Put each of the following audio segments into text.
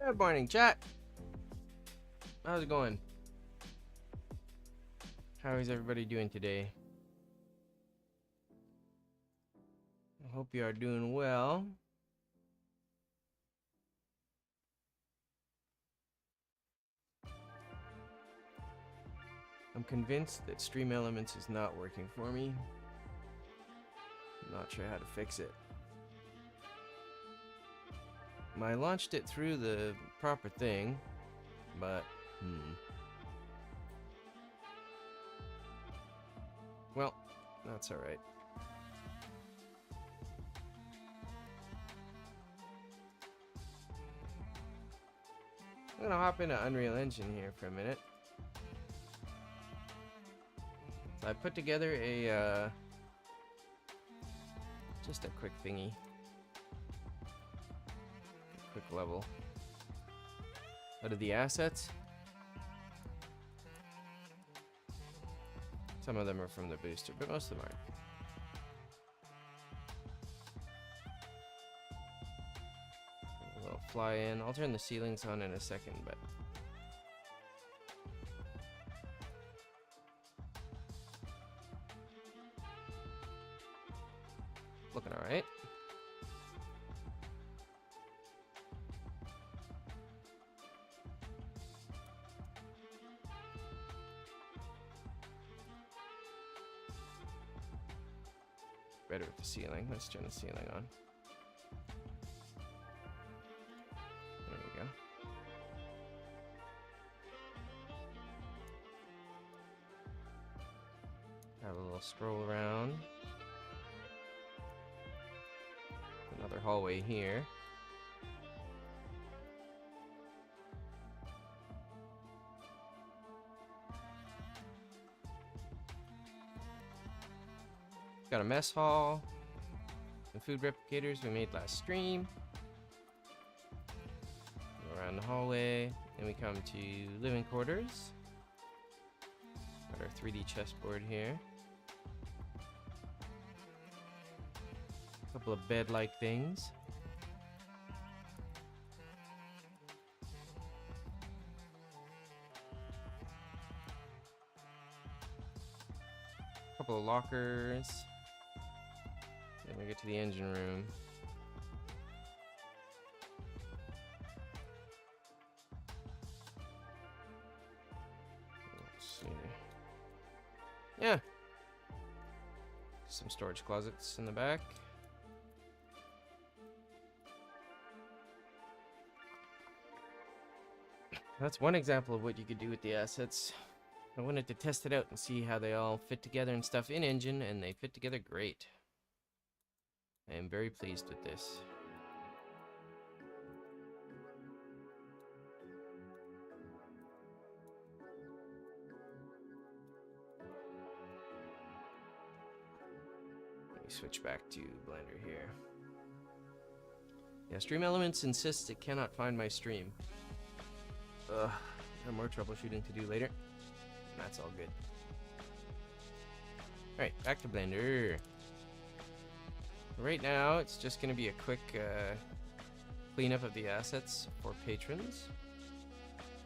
Good morning, chat. How's it going? How is everybody doing today? I hope you are doing well. I'm convinced that Stream Elements is not working for me. I'm not sure how to fix it. I launched it through the proper thing, but well, that's all right. I'm gonna hop into Unreal Engine here for a minute. So I put together a just a quick thingy. Quick level out of the assets. Some of them are from the booster, but most of them aren't. A little fly in. I'll turn the ceilings on in a second, but looking all right. Better with the ceiling. Let's turn the ceiling on. There we go. Have a little scroll around. Another hallway here. Got a mess hall, some food replicators we made last stream. Go around the hallway, then we come to living quarters. Got our 3D chessboard here. A couple of bed-like things. A couple of lockers. Then we get to the engine room. Let's see. Yeah. Some storage closets in the back. That's one example of what you could do with the assets. I wanted to test it out and see how they all fit together and stuff in engine, and they fit together great. I am very pleased with this. Let me switch back to Blender here. Yeah, Stream Elements insists it cannot find my stream. Ugh, got more troubleshooting to do later. That's all good. Alright, back to Blender. Right now, it's just going to be a quick cleanup of the assets for patrons.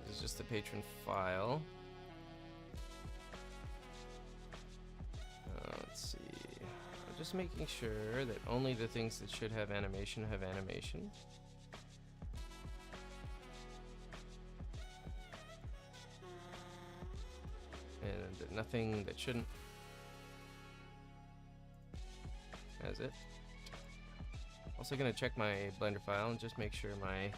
This is just the patron file. Let's see. I'm just making sure that only the things that should have animation have animation. And that nothing that shouldn't has it. Also gonna check my Blender file and just make sure my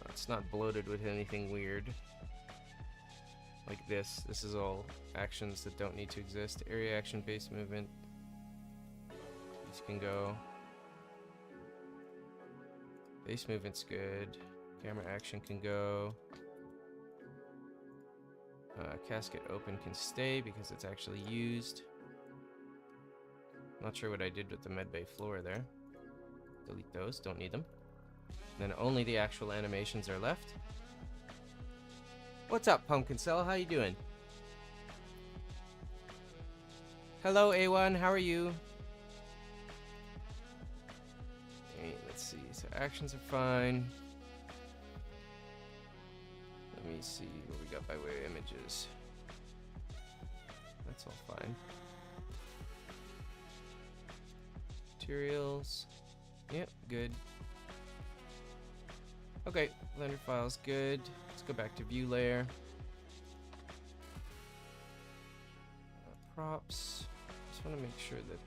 it's not bloated with anything weird like this. This is all actions that don't need to exist. Area action, base movement. These can go. Base movement's good. Camera action can go. Casket open can stay because it's actually used. Not sure what I did with the medbay floor there. Delete those, don't need them. Then only the actual animations are left. What's up, Pumpkin Cell? How you doing? Hello, A1. How are you? actions are fine. Let me see what we got by way of images. That's all fine. Materials. Yep, good. Okay, Blender file's good. Let's go back to view layer. Props. Just want to make sure that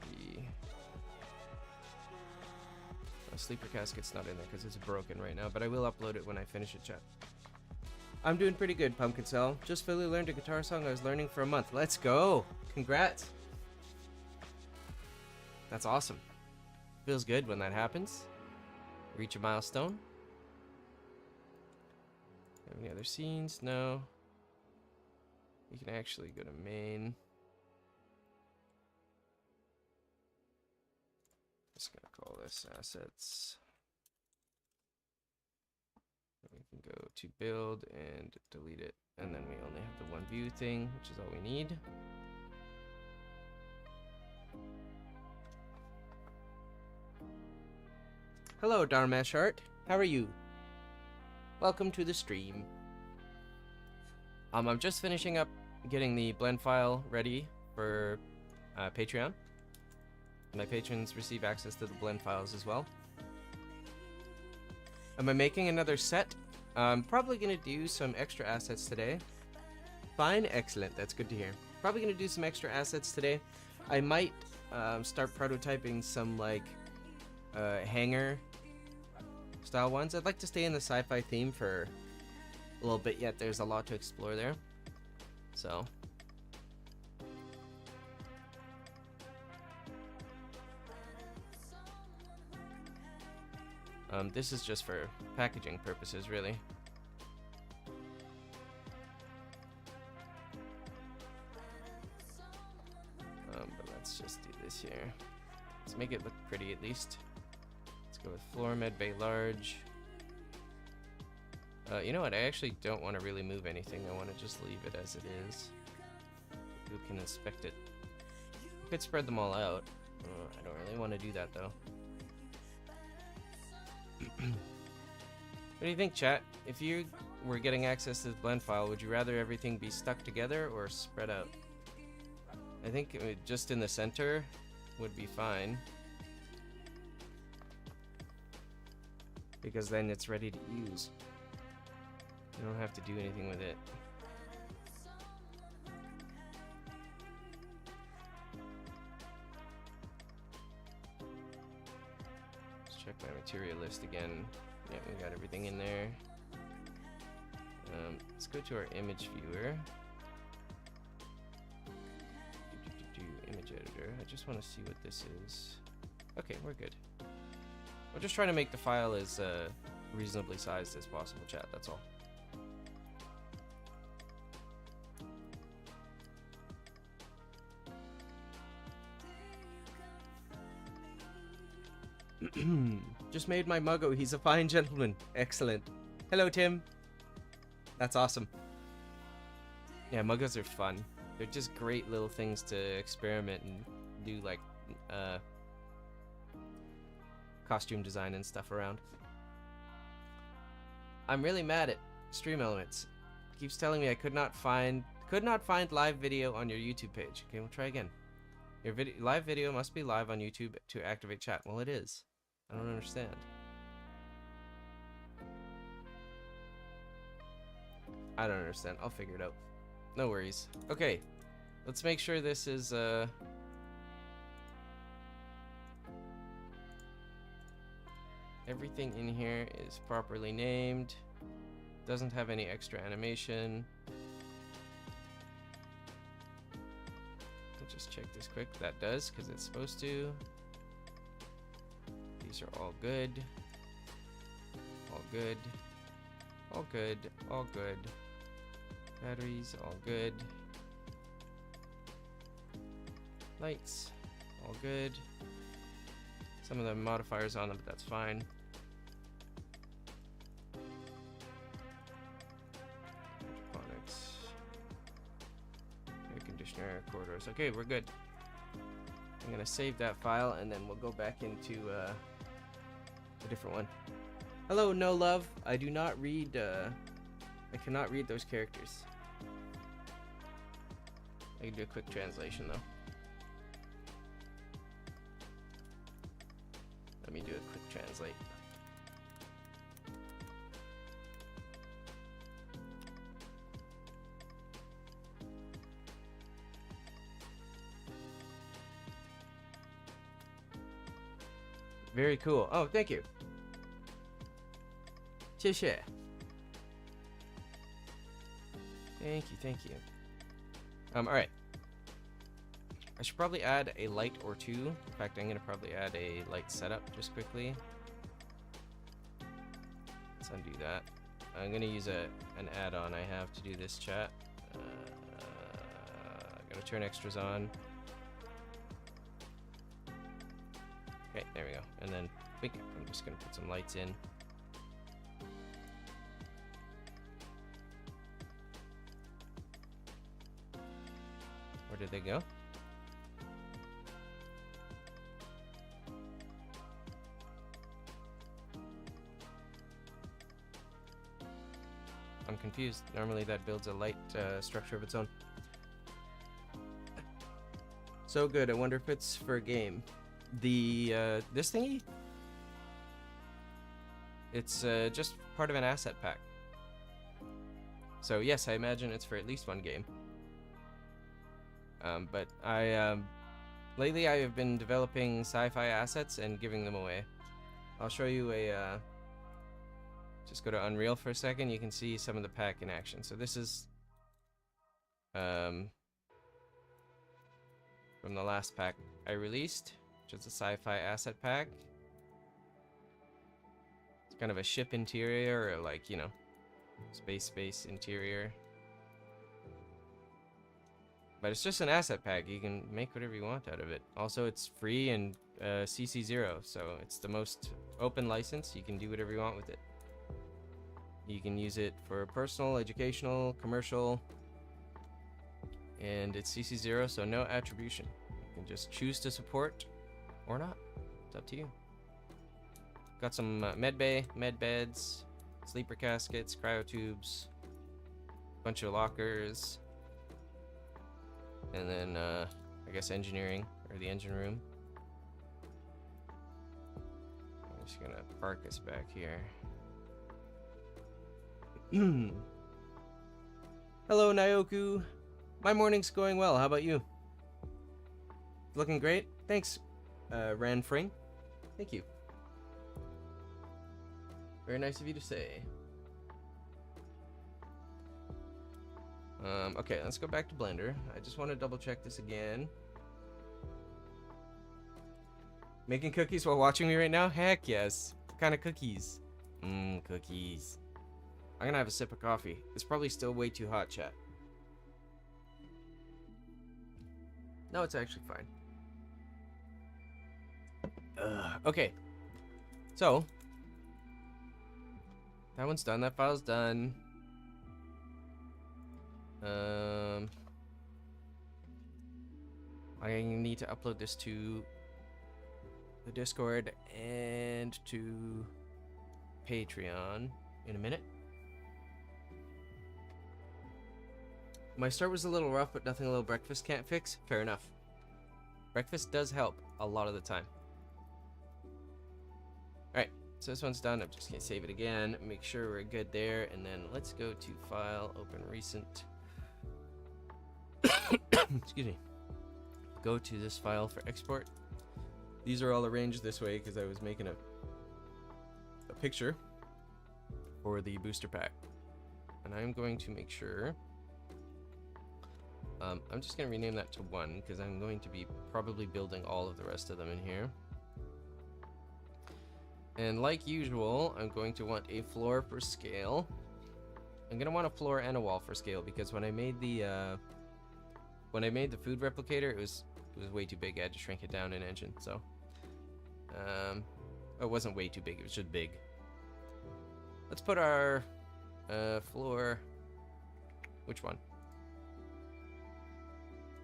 the sleeper casket's not in there because it's broken right now, but I will upload it when I finish it, chat. I'm doing pretty good, Pumpkin Cell. Just fully learned a guitar song I was learning for a month. Let's go! Congrats! That's awesome. Feels good when that happens. Reach a milestone. Have any other scenes? No. You can actually go to main. Just gonna call this assets. We can go to build and delete it, and then we only have the one view thing, which is all we need. Hello, Dharmesh Art. How are you? Welcome to the stream. I'm just finishing up getting the blend file ready for Patreon. My patrons receive access to the blend files as well. Am I making another set? I'm probably going to do some extra assets today. Fine, excellent. That's good to hear. Probably going to do some extra assets today. I might start prototyping some like hanger style ones. I'd like to stay in the sci-fi theme for a little bit yet. There's a lot to explore there. So this is just for packaging purposes, really. But let's just do this here. Let's make it look pretty at least. Let's go with floor med bay large. You know what? I actually don't want to really move anything. I want to just leave it as it is. Who can inspect it? I could spread them all out. I don't really want to do that though. What do you think, chat? If you were getting access to the blend file, would you rather everything be stuck together or spread out? I think just in the center would be fine, because then it's ready to use. You don't have to do anything with it. Let's check my material list again. Yeah, we got everything in there. Let's go to our image viewer. Image editor. I just want to see what this is. Okay, we're good. We're just trying to make the file as reasonably sized as possible, chat. That's all. Just made my muggo. He's a fine gentleman. Excellent. Hello, Tim. That's awesome. Yeah, muggos are fun. They're just great little things to experiment and do, like, costume design and stuff around. I'm really mad at Stream Elements. It keeps telling me I could not find live video on your YouTube page. Okay, we'll try again. Your live video must be live on YouTube to activate chat. Well, it is. I don't understand. I don't understand. I'll figure it out. No worries. Okay. Let's make sure this is everything in here is properly named. Doesn't have any extra animation. I'll just check this quick. That does, because it's supposed to. These are all good. All good. All good. All good. Batteries, all good. Lights, all good. Some of the modifiers on them, but that's fine. Hydroponics. Air conditioner, corridors. Okay, we're good. I'm gonna save that file and then we'll go back into a different one. Hello, no love. I do not read, I cannot read those characters. I can do a quick translation, though. Let me do a quick translate. Very cool. Oh, thank you. 谢谢. Thank you. Alright. I should probably add a light or two. In fact, I'm gonna probably add a light setup just quickly. Let's undo that. I'm gonna use an add-on I have to do this chat. Gotta turn extras on. Okay, there we go. And then I'm just gonna put some lights in. Where did they go? I'm confused. Normally that builds a light structure of its own. So good. I wonder if it's for a game. The this thingy? It's just part of an asset pack. So yes, I imagine it's for at least one game. But lately I have been developing sci-fi assets and giving them away. I'll show you a just go to Unreal for a second. You can see some of the pack in action. So this is from the last pack I released, which is a sci-fi asset pack. It's kind of a ship interior, or like, you know, space interior. But it's just an asset pack. You can make whatever you want out of it. Also, it's free and CC0, so it's the most open license. You can do whatever you want with it. You can use it for personal, educational, commercial, and it's CC0, so no attribution. You can just choose to support or not. It's up to you. Got some med bay, med beds, sleeper caskets, cryotubes, bunch of lockers, and then I guess engineering, or the engine room. I'm just gonna park us back here. Hello, Nyoku. My morning's going well. How about you? Looking great. Thanks, Ranfring. Thank you. Very nice of you to say. Okay, let's go back to Blender. I just want to double check this again. Making cookies while watching me right now? Heck yes. What kind of cookies? Cookies. I'm gonna have a sip of coffee. It's probably still way too hot, chat. No, it's actually fine. Okay. So, that one's done. That file's done. I need to upload this to the Discord and to Patreon in a minute. My start was a little rough, but nothing a little breakfast can't fix. Fair enough. Breakfast does help a lot of the time. Alright, so this one's done. I'm just going to save it again, make sure we're good there, and then let's go to File, Open Recent. Excuse me. Go to this file for export. These are all arranged this way because I was making a picture for the booster pack. And I'm going to make sure... I'm just going to rename that to 1 because I'm going to be probably building all of the rest of them in here. And like usual, I'm going to want a floor for scale. I'm going to want a floor and a wall for scale because when I made the food replicator, it was way too big. I had to shrink it down in Engine, so it wasn't way too big, it was just big. Let's put our floor, which one?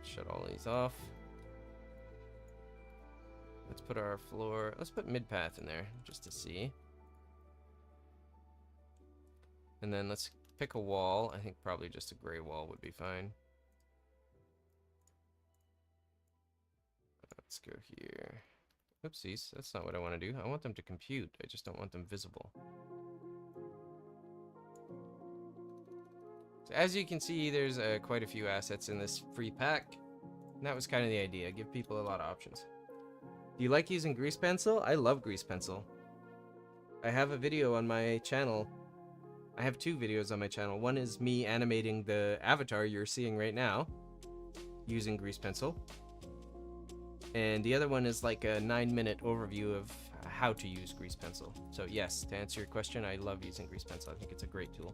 Shut all these off. Let's put our floor, let's put mid path in there just to see. And then let's pick a wall. I think probably just a gray wall would be fine. Let's go here. Oopsies, that's not what I want to do. I want them to compute. I just don't want them visible. So as you can see, there's quite a few assets in this free pack. And that was kind of the idea. Give people a lot of options. Do you like using grease pencil? I love grease pencil. I have a video on my channel. I have 2 videos on my channel. One is me animating the avatar you're seeing right now using grease pencil. And the other one is like a 9-minute overview of how to use grease pencil. So yes, to answer your question, I love using grease pencil. I think it's a great tool.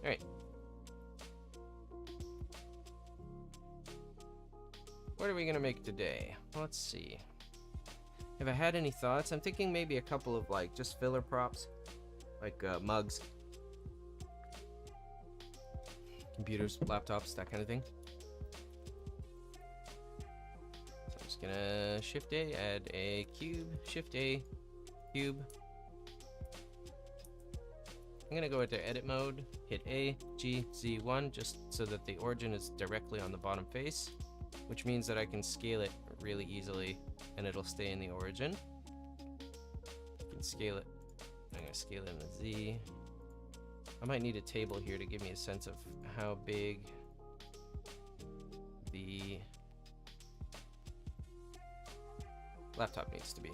All right. What are we gonna make today? Let's see. Have I had any thoughts? I'm thinking maybe a couple of like just filler props, like mugs, computers, laptops, that kind of thing. So I'm just gonna Shift A, add a cube, Shift A, cube. I'm gonna go into edit mode, hit A, G, Z1, just so that the origin is directly on the bottom face, which means that I can scale it really easily and it'll stay in the origin. I can scale it. I'm gonna scale it in the Z. I might need a table here to give me a sense of how big the laptop needs to be.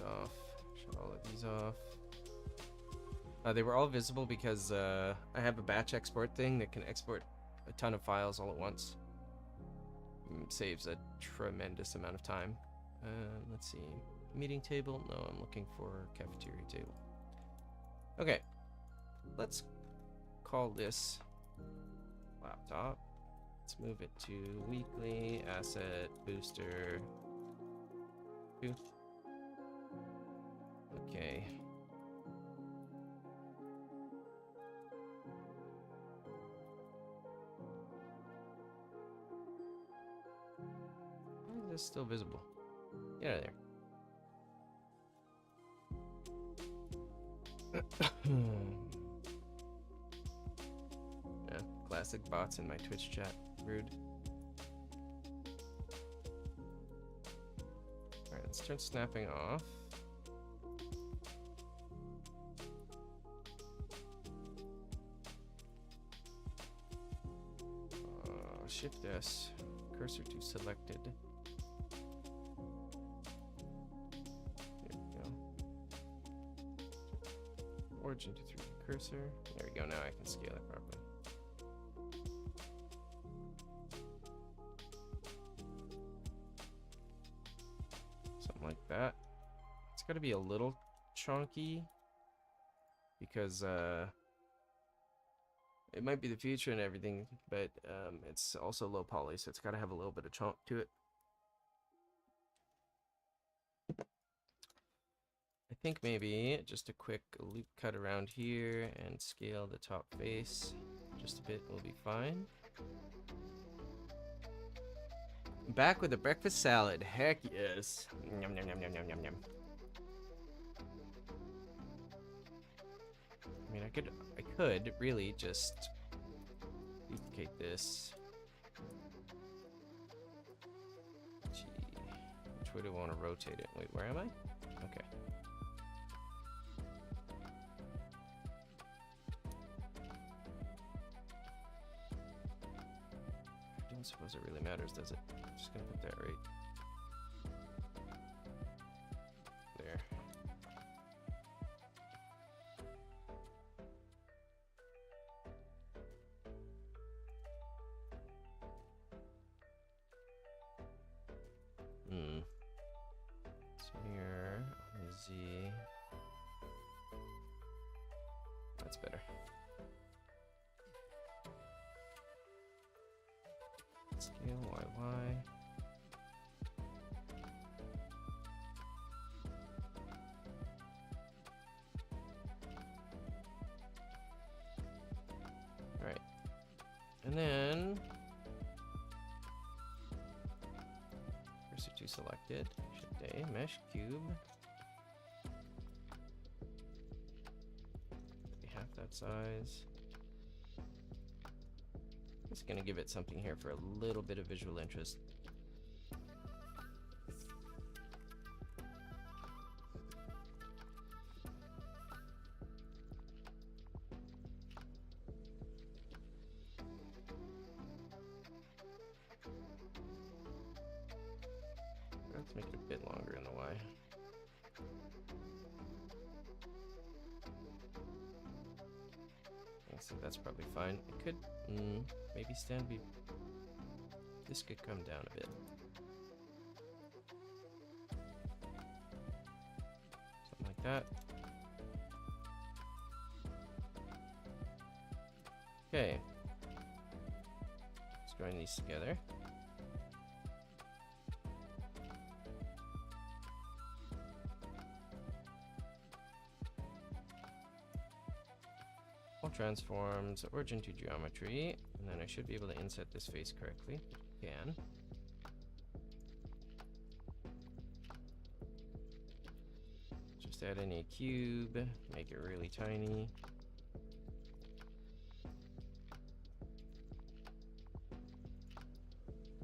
Off. Shut all of these off. They were all visible because I have a batch export thing that can export a ton of files all at once. Saves a tremendous amount of time. Let's see. Meeting table? No, I'm looking for cafeteria table. Okay. Let's call this laptop. Let's move it to weekly asset booster 2. Okay. Why is this still visible? Get out of there. Yeah, classic bots in my Twitch chat. Rude. Alright, let's turn snapping off. Shift S, cursor to selected. There we go. Origin to 3D cursor. There we go, now I can scale it properly. Something like that. It's gotta be a little chunky because it might be the future and everything, but it's also low poly, so it's got to have a little bit of chunk to it. I think maybe just a quick loop cut around here and scale the top face just a bit will be fine. Back with a breakfast salad. Heck yes. Yum, yum, yum, yum, yum, yum, yum. I mean, I could really just duplicate this. Gee, which way do I want to rotate it? Wait, where am I? Okay. I don't suppose it really matters, does it? I'm just gonna put that right there. So here on the Z, that's better. Scale YY. selection. Cursor to selected. Shift A, mesh cube. Maybe half that size. Just gonna give it something here for a little bit of visual interest. Let's make it a bit longer in the Y. So that's probably fine. It could maybe this could come down a bit. Something like that. Okay. Let's join these together. Transforms origin to geometry, and then I should be able to inset this face correctly. Can. Just add in a cube, make it really tiny.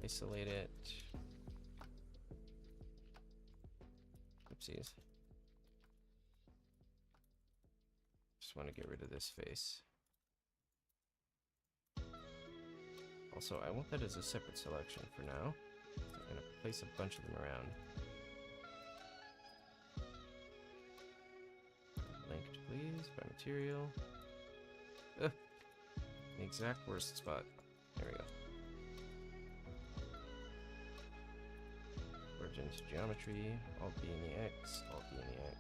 Isolate it. Oopsies. Just want to get rid of this face. Also, I want that as a separate selection for now. I'm going to place a bunch of them around. Linked, please, by material. Ugh. The exact worst spot. There we go. Origins, geometry, Alt B in the X, Alt B in the X.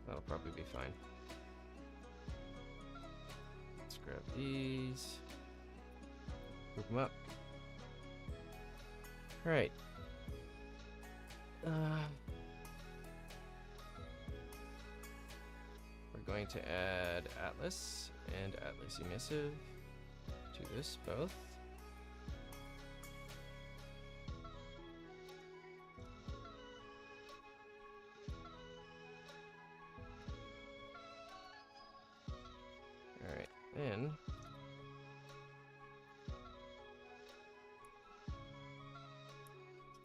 That'll probably be fine. Let's grab these. Group them up. Alright. We're going to add Atlas and Atlas Emissive to this both. Alright, then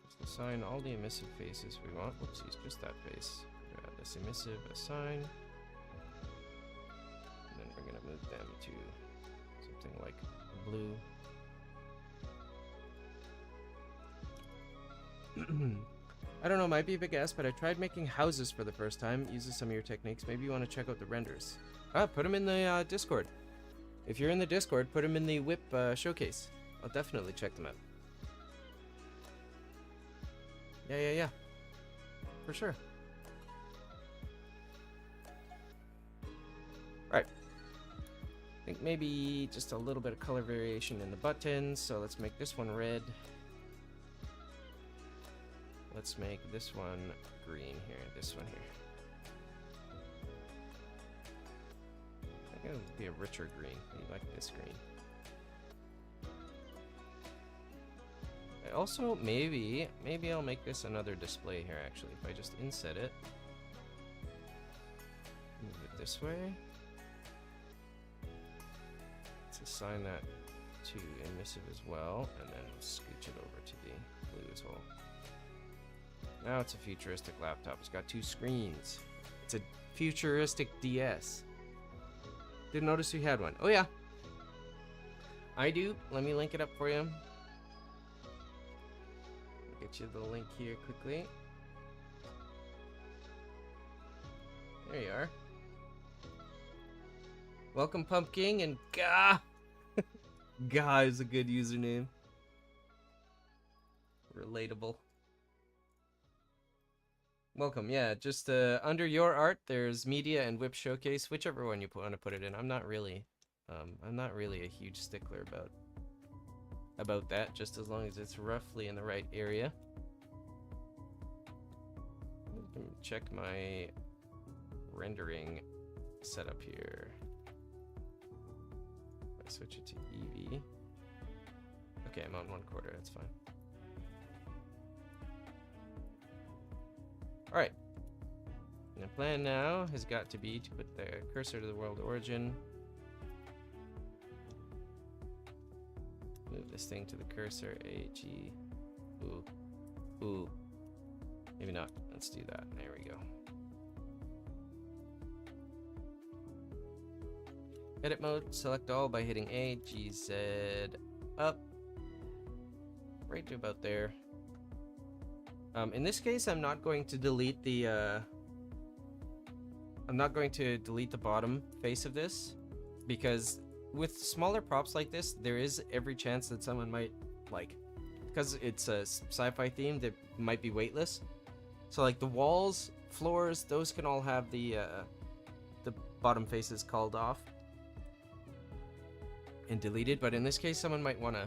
let's assign all the emissive faces we want. Whoopsies, just that face. Grab this emissive, assign. And then we're going to move them to something like blue. I don't know, might be a big guess, but I tried making houses for the first time. Uses some of your techniques. Maybe you want to check out the renders. Put them in the Discord. If you're in the Discord, put them in the whip showcase. I'll definitely check them out. Yeah. For sure. Right. I think maybe just a little bit of color variation in the buttons. So let's make this one red. Let's make this one green here, this one here. I think it'll be a richer green. I like this green. I also, maybe I'll make this another display here actually. If I just inset it, move it this way. Let's assign that to emissive as well, and then scooch it over to the blue as well. Now it's a futuristic laptop. It's got 2 screens. It's a futuristic DS. Didn't notice you had one. Oh yeah. I do. Let me link it up for you. I'll get you the link here quickly. There you are. Welcome Pumpkin and Gah! Gah is a good username. Relatable. Welcome, yeah, just under your art there's media and whip showcase, whichever one you want to put it in. I'm not really a huge stickler about about that, just as long as it's roughly in the right area. Let me check my rendering setup here. I switch it to EV. Okay, I'm on 1/4, that's fine. Alright. And the plan now has got to be to put the cursor to the world origin. Move this thing to the cursor. A, G. Ooh. Ooh. Maybe not. Let's do that. There we go. Edit mode. Select all by hitting A, G, Z, up. Right to about there. In this case, I'm not going to delete the bottom face of this, because with smaller props like this, there is every chance that someone might, like, because it's a sci-fi theme, that might be weightless. So like the walls, floors, those can all have the bottom faces called off and deleted. But in this case, someone might want to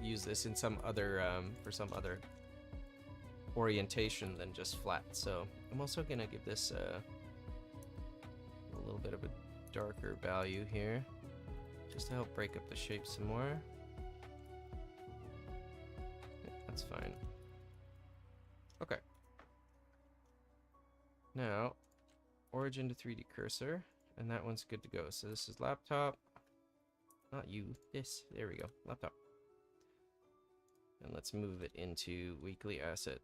use this in some other for some other orientation than just flat. So I'm also gonna give this a little bit of a darker value here, just to help break up the shape some more. Yeah, that's fine. Okay. Now, origin to 3D cursor, and that one's good to go. So this is laptop, not you, this, there we go, laptop. And let's move it into weekly asset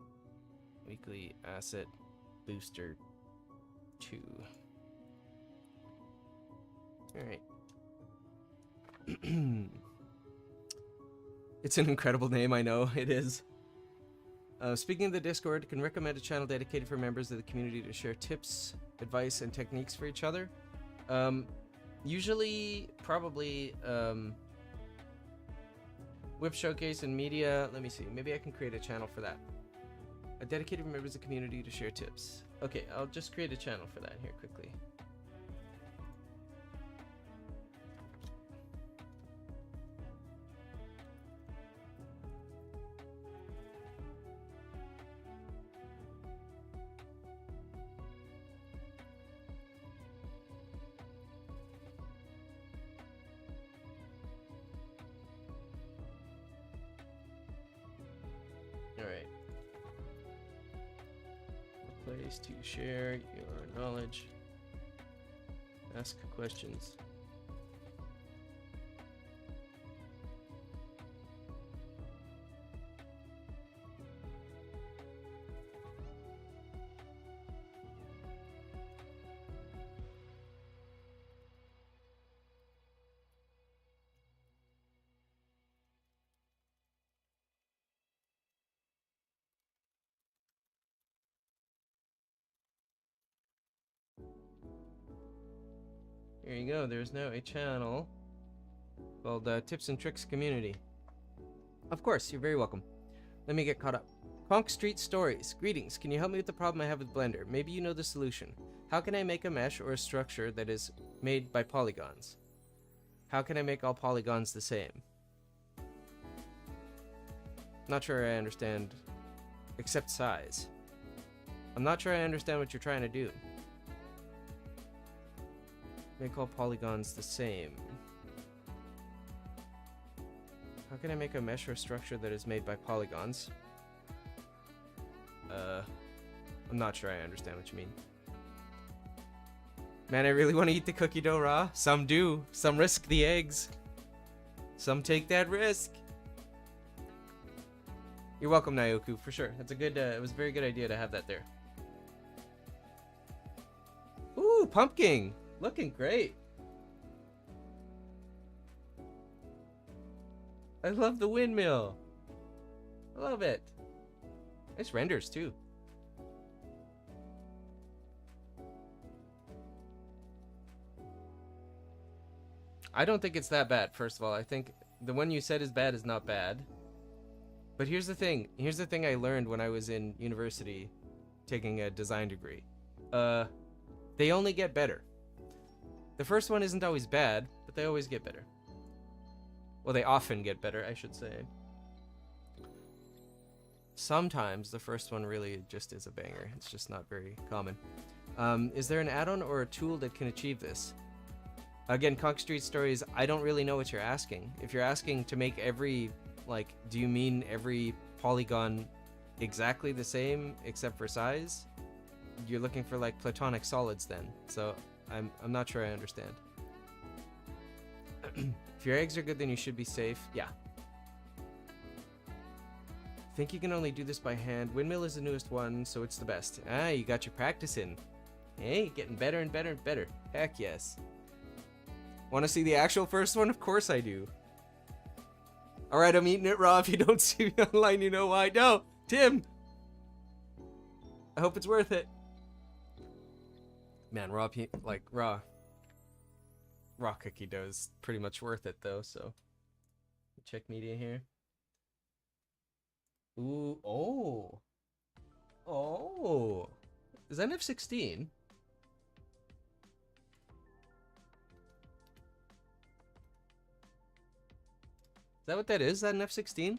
booster 2. All right. It's an incredible name, I know it is. Speaking of the Discord, can recommend a channel dedicated for members of the community to share tips, advice, and techniques for each other. Usually, probably Whip Showcase and Media. Let me see. Maybe I can create a channel for that. A dedicated for members of the community to share tips. Okay, I'll just create a channel for that here quickly. Alright. A place to share your knowledge. Ask questions. Here you go, there's now a channel called Tips and Tricks Community. Of course, you're very welcome. Let me get caught up. Conk Street Stories. Greetings, can you help me with the problem I have with Blender? Maybe you know the solution. How can I make a mesh or a structure that is made by polygons? How can I make all polygons the same? Not sure I understand, except size. I'm not sure I understand what you're trying to do. Make all polygons the same. How can I make a mesh or structure that is made by polygons? I'm not sure I understand what you mean. Man, I really want to eat the cookie dough raw. Some do. Some risk the eggs. Some take that risk. You're welcome, Nayoku, for sure. That's a good, it was a very good idea to have that there. Ooh, pumpkin! Looking great. I love the windmill. I love it. Nice renders too. I don't think it's that bad, first of all. I think the one you said is bad is not bad. But here's the thing. Here's the thing I learned when I was in university taking a design degree. They only get better. The first one isn't always bad, but they always get better. Well, they often get better, I should say. Sometimes the first one really just is a banger. It's just not very common. Is there an add-on or a tool that can achieve this? Again, Conk Street Stories, I don't really know what you're asking. If you're asking to make every, like, do you mean every polygon exactly the same except for size? You're looking for, like, platonic solids then. So I'm not sure I understand. If your eggs are good, then you should be safe. Yeah. Think you can only do this by hand. Windmill is the newest one, so it's the best. Ah, you got your practice in. Hey, getting better and better and better. Heck yes. Want to see the actual first one? Of course I do. Alright, I'm eating it raw. If you don't see me online, you know why. No, Tim! I hope it's worth it. Man, raw cookie dough is pretty much worth it, though, so. Check media here. Ooh, oh. Oh. Is that an F16? Is that what that is? Is that an F16?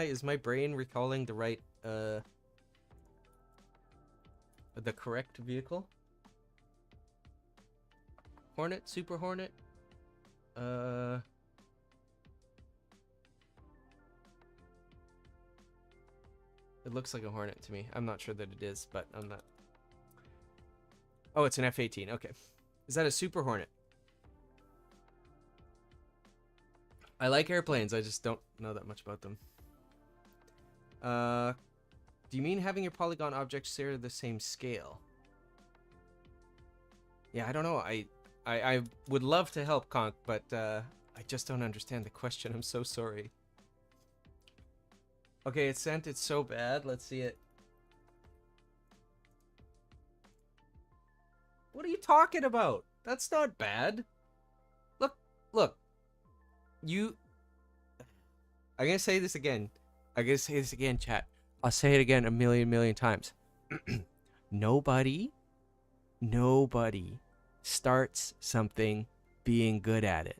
Is my brain recalling the right, the correct vehicle? Hornet? Super Hornet? It looks like a Hornet to me. I'm not sure that it is, but I'm not. Oh, it's an F-18. Okay. Is that a Super Hornet? I like airplanes. I just don't know that much about them. Do you mean having your polygon objects share the same scale? Yeah, I don't know. I would love to help, Conk, but I just don't understand the question. I'm so sorry. Okay, it's sent. It's so bad. Let's see it. What are you talking about? That's not bad. Look. I'm gonna say this again. Chat. I'll say it again a million times. Nobody starts something being good at it.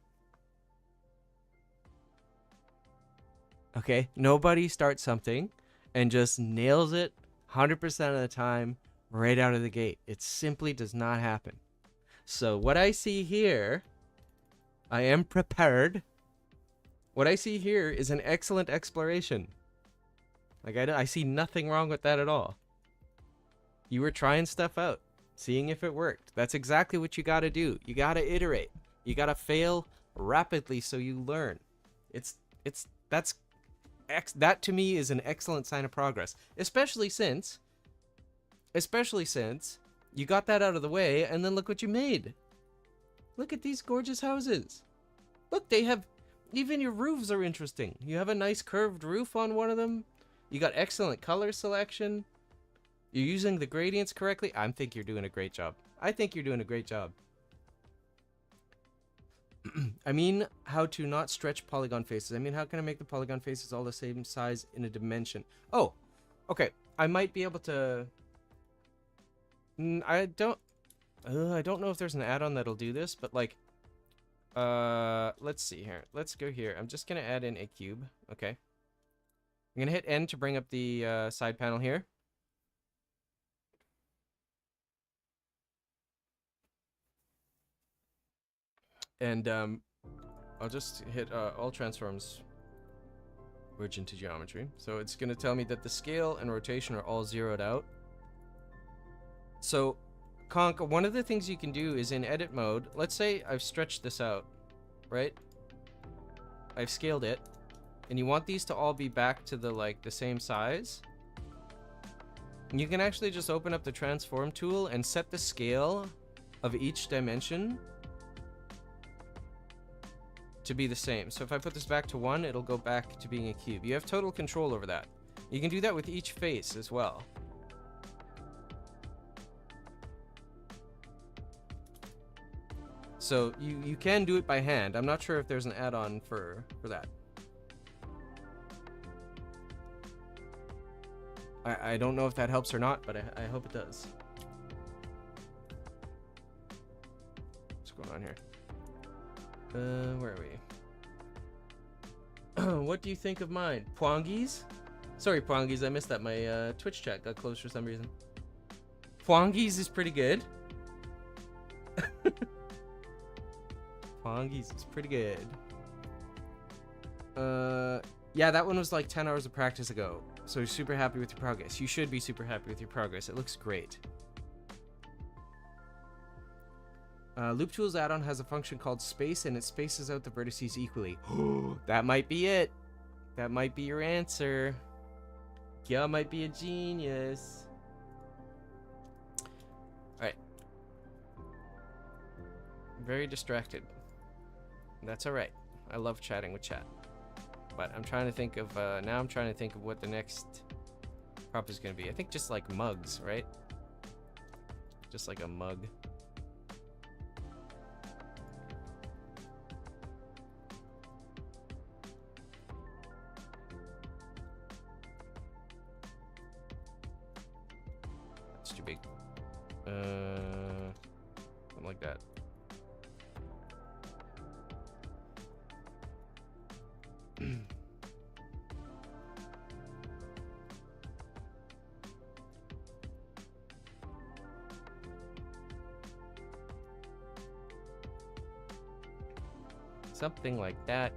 Okay? Nobody starts something and just nails it 100% of the time right out of the gate. It simply does not happen. So what I see here, I am prepared. What I see here is an excellent exploration. Like, I see nothing wrong with that at all. You were trying stuff out, seeing if it worked. That's exactly what you gotta do. You gotta iterate. You gotta fail rapidly so you learn. That to me is an excellent sign of progress, especially since you got that out of the way, and then look what you made. Look at these gorgeous houses. Look, they have, even your roofs are interesting. You have a nice curved roof on one of them. You got excellent color selection. You're using the gradients correctly. I think you're doing a great job. I mean, how to not stretch polygon faces. I mean, how can I make the polygon faces all the same size in a dimension? Oh, okay. I might be able to... I don't know if there's an add-on that'll do this, but like... let's see here. Let's go here. I'm just gonna add in a cube. Okay. I'm gonna hit N to bring up the side panel here. And I'll just hit all transforms merge into geometry. So it's going to tell me that the scale and rotation are all zeroed out. So Conk, one of the things you can do is in edit mode, let's say I've stretched this out, right? I've scaled it, and you want these to all be back to the same size. And you can actually just open up the transform tool and set the scale of each dimension to be the same. So if I put this back to 1, it'll go back to being a cube. You have total control over that. You can do that with each face as well. So you can do it by hand. I'm not sure if there's an add-on for that. I don't know if that helps or not, but I hope it does. What's going on here? Where are we? What do you think of mine? Pwongies? Sorry, Pwongies, I missed that. My Twitch chat got closed for some reason. Pwongies is pretty good. Pwongies is pretty good. Yeah, that one was like 10 hours of practice ago. So you're super happy with your progress. You should be super happy with your progress. It looks great. Loop Tools add-on has a function called space, and it spaces out the vertices equally. That might be it. That might be your answer. Yeah, might be a genius. Alright. Very distracted. That's alright. I love chatting with chat. But I'm trying to think of, now I'm trying to think of what the next prop is going to be. I think just like mugs, right? Just like a mug. That's too big. Something like that. Something like that.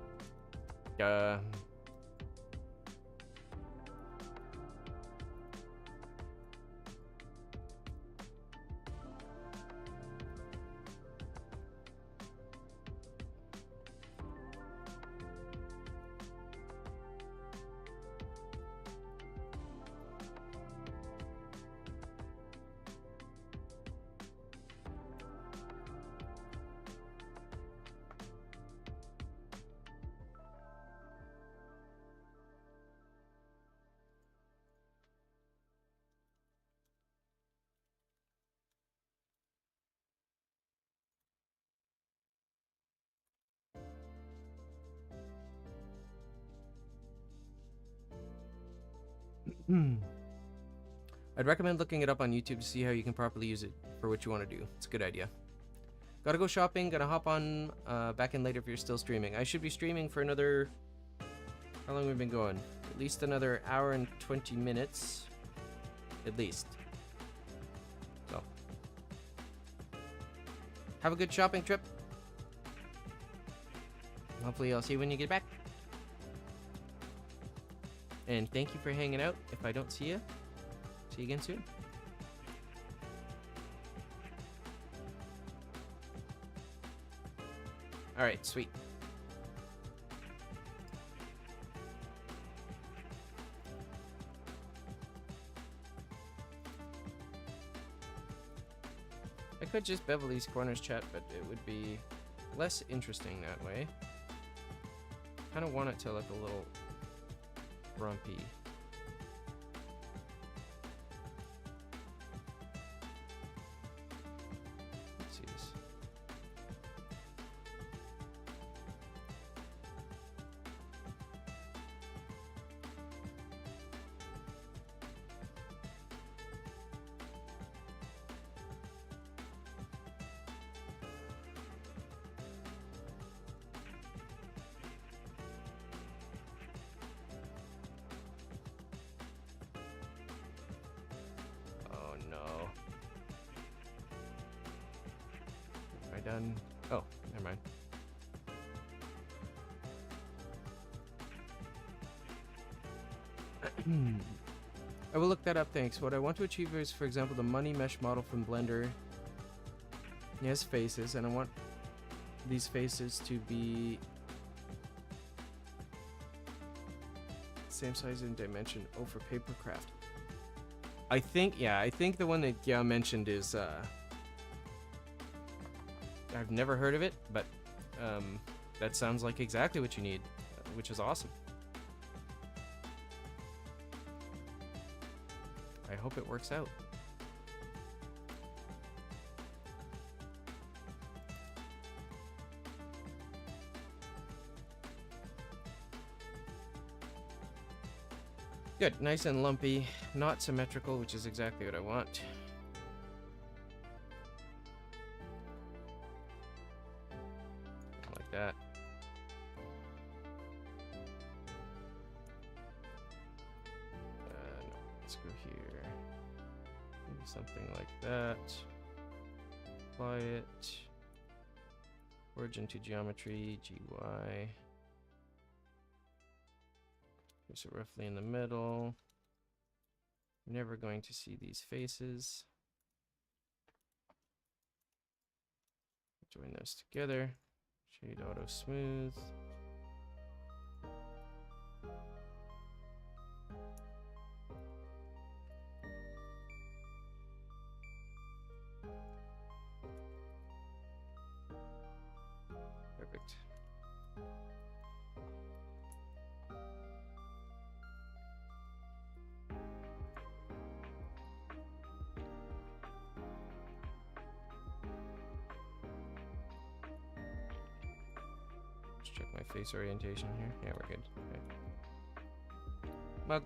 I'd recommend looking it up on YouTube to see how you can properly use it for what you want to do. It's a good idea. Gotta go shopping. Gonna hop on back in later if you're still streaming. I should be streaming for another... How long have we been going? At least another hour and 20 minutes. At least. So. Have a good shopping trip. Hopefully I'll see you when you get back. And thank you for hanging out. If I don't see you, see you again soon. Alright, sweet. I could just bevel these corners chat, but it would be less interesting that way. Kind of want it to look a little grumpy. Let's see this. Done. Oh, never mind. I will look that up, thanks. What I want to achieve is, for example, the money mesh model from Blender. It has faces, and I want these faces to be same size and dimension. Oh, for papercraft. I think, yeah, I think the one that Gia mentioned is, I've never heard of it, but that sounds like exactly what you need, which is awesome. I hope it works out. Good, nice and lumpy, not symmetrical, which is exactly what I want. Like that. let's go here. Maybe something like that. Apply it. Origin to geometry, GY. Place it roughly in the middle. You're never going to see these faces. Join those together. Shade auto smooth. Perfect. Let's check my face orientation here. Yeah, we're good. Okay. Mug.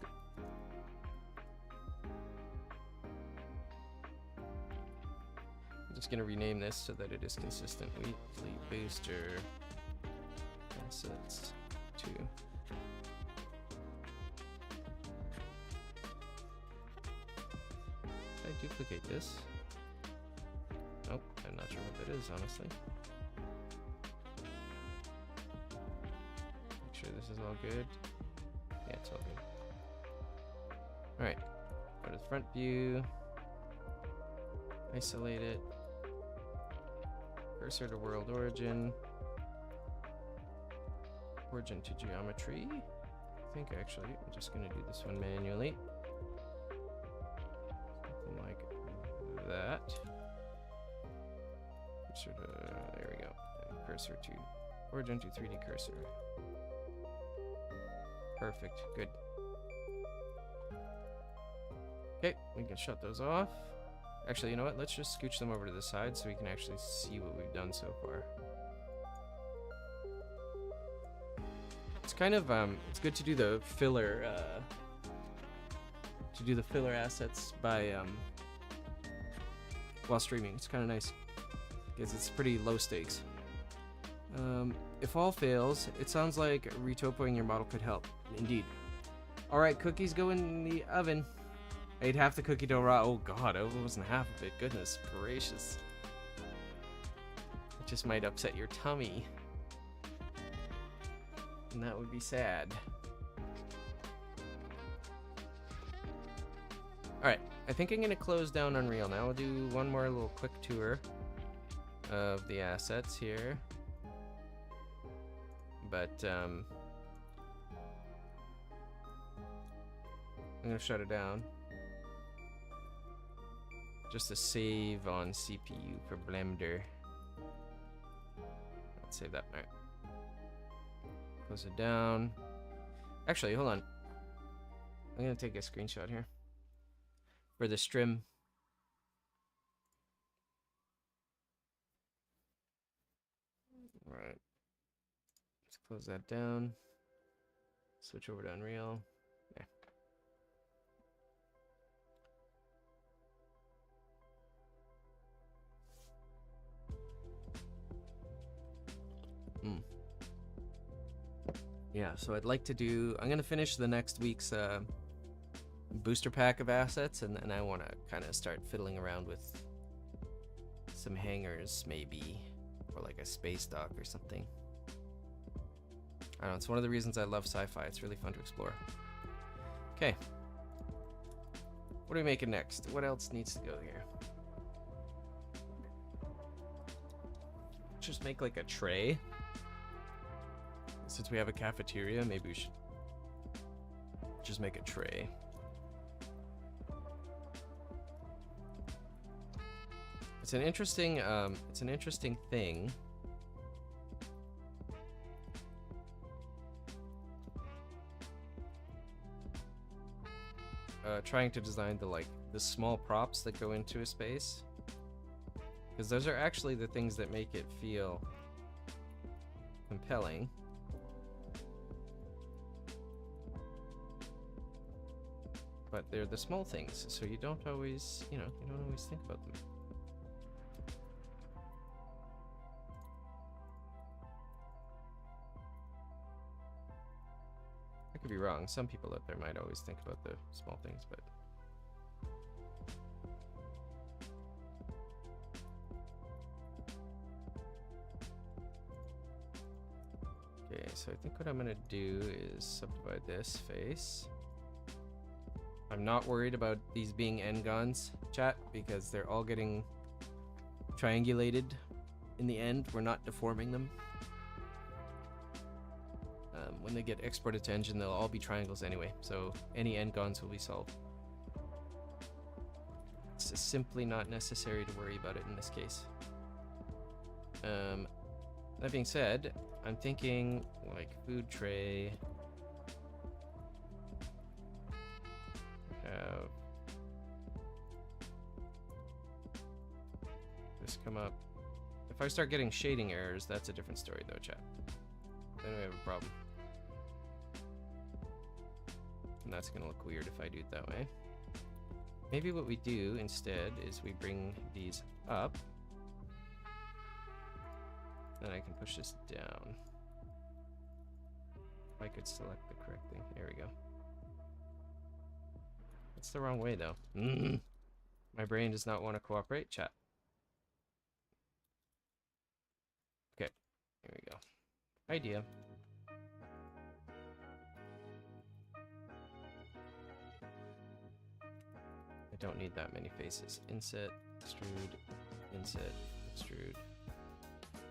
I'm just gonna rename this so that it is consistent. Weekly booster assets 2. Did I duplicate this? Nope, I'm not sure what that is, honestly. Make sure this is all good. Yeah, it's all good. Alright, go to the front view. Isolate it. Cursor to world origin. Origin to geometry. I think actually, I'm just going to do this one manually. Something like that. Cursor to, there we go. And cursor to origin to 3D cursor. Perfect, good. Okay, we can shut those off. Actually, you know what? Let's just scooch them over to the side so we can actually see what we've done so far. It's kind of it's good to do the filler assets by while streaming. It's kind of nice because it's pretty low stakes. If all fails, it sounds like retopoing your model could help. Indeed. All right, cookies go in the oven. Ate half the cookie dough raw. Oh god, it wasn't half of it. Goodness gracious. It just might upset your tummy. And that would be sad. Alright, I think I'm going to close down Unreal now. We'll do one more little quick tour of the assets here. But, I'm going to shut it down. Just a save on CPU for Blender. Let's save that. Alright. Close it down. Actually, hold on. I'm gonna take a screenshot here for the stream. Alright. Let's close that down. Switch over to Unreal. Yeah. Yeah, so I'd like to do, I'm going to finish the next week's booster pack of assets, and then I want to kind of start fiddling around with some hangers, maybe, or like a space dock or something. I don't know, it's one of the reasons I love sci-fi. It's really fun to explore. Okay. What are we making next? What else needs to go here? Just make like a tray. Since we have a cafeteria, maybe we should just make a tray. It's an interesting thing. Trying to design the small props that go into a space, because those are actually the things that make it feel compelling. But they're the small things, so you don't always, you don't always think about them. I could be wrong. Some people out there might always think about the small things, but So I think what I'm gonna do is subdivide this face. I'm not worried about these being n-gons, chat, because they're all getting triangulated in the end. We're not deforming them. When they get exported to engine, they'll all be triangles anyway, so any n-gons will be solved. It's just simply not necessary to worry about it in this case. That being said, I'm thinking like food tray. Have this come up. If I start getting shading errors, that's a different story though, chat. Then we have a problem. And that's gonna look weird if I do it that way. Maybe what we do instead is we bring these up. Then I can push this down. If I could select the correct thing. There we go. It's the wrong way though. My brain does not want to cooperate, chat. Okay, here we go. Idea. I don't need that many faces. Inset, extrude, inset, extrude,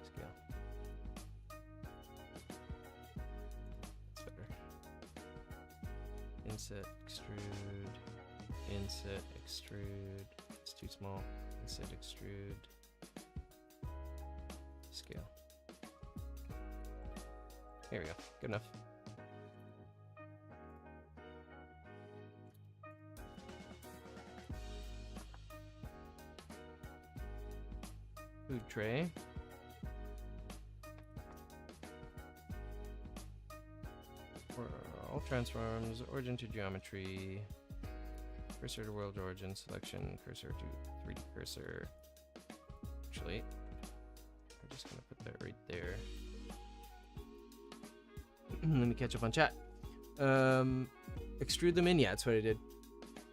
scale. That's better. Inset, extrude, inset, extrude. It's too small. Inset, extrude, scale. Here we go. Good enough. Food tray. For all transforms, origin to geometry, cursor to world origin, selection, cursor to 3D cursor. Actually, I'm just gonna put that right there. Let me catch up on chat. Extrude them in, yeah, that's what I did.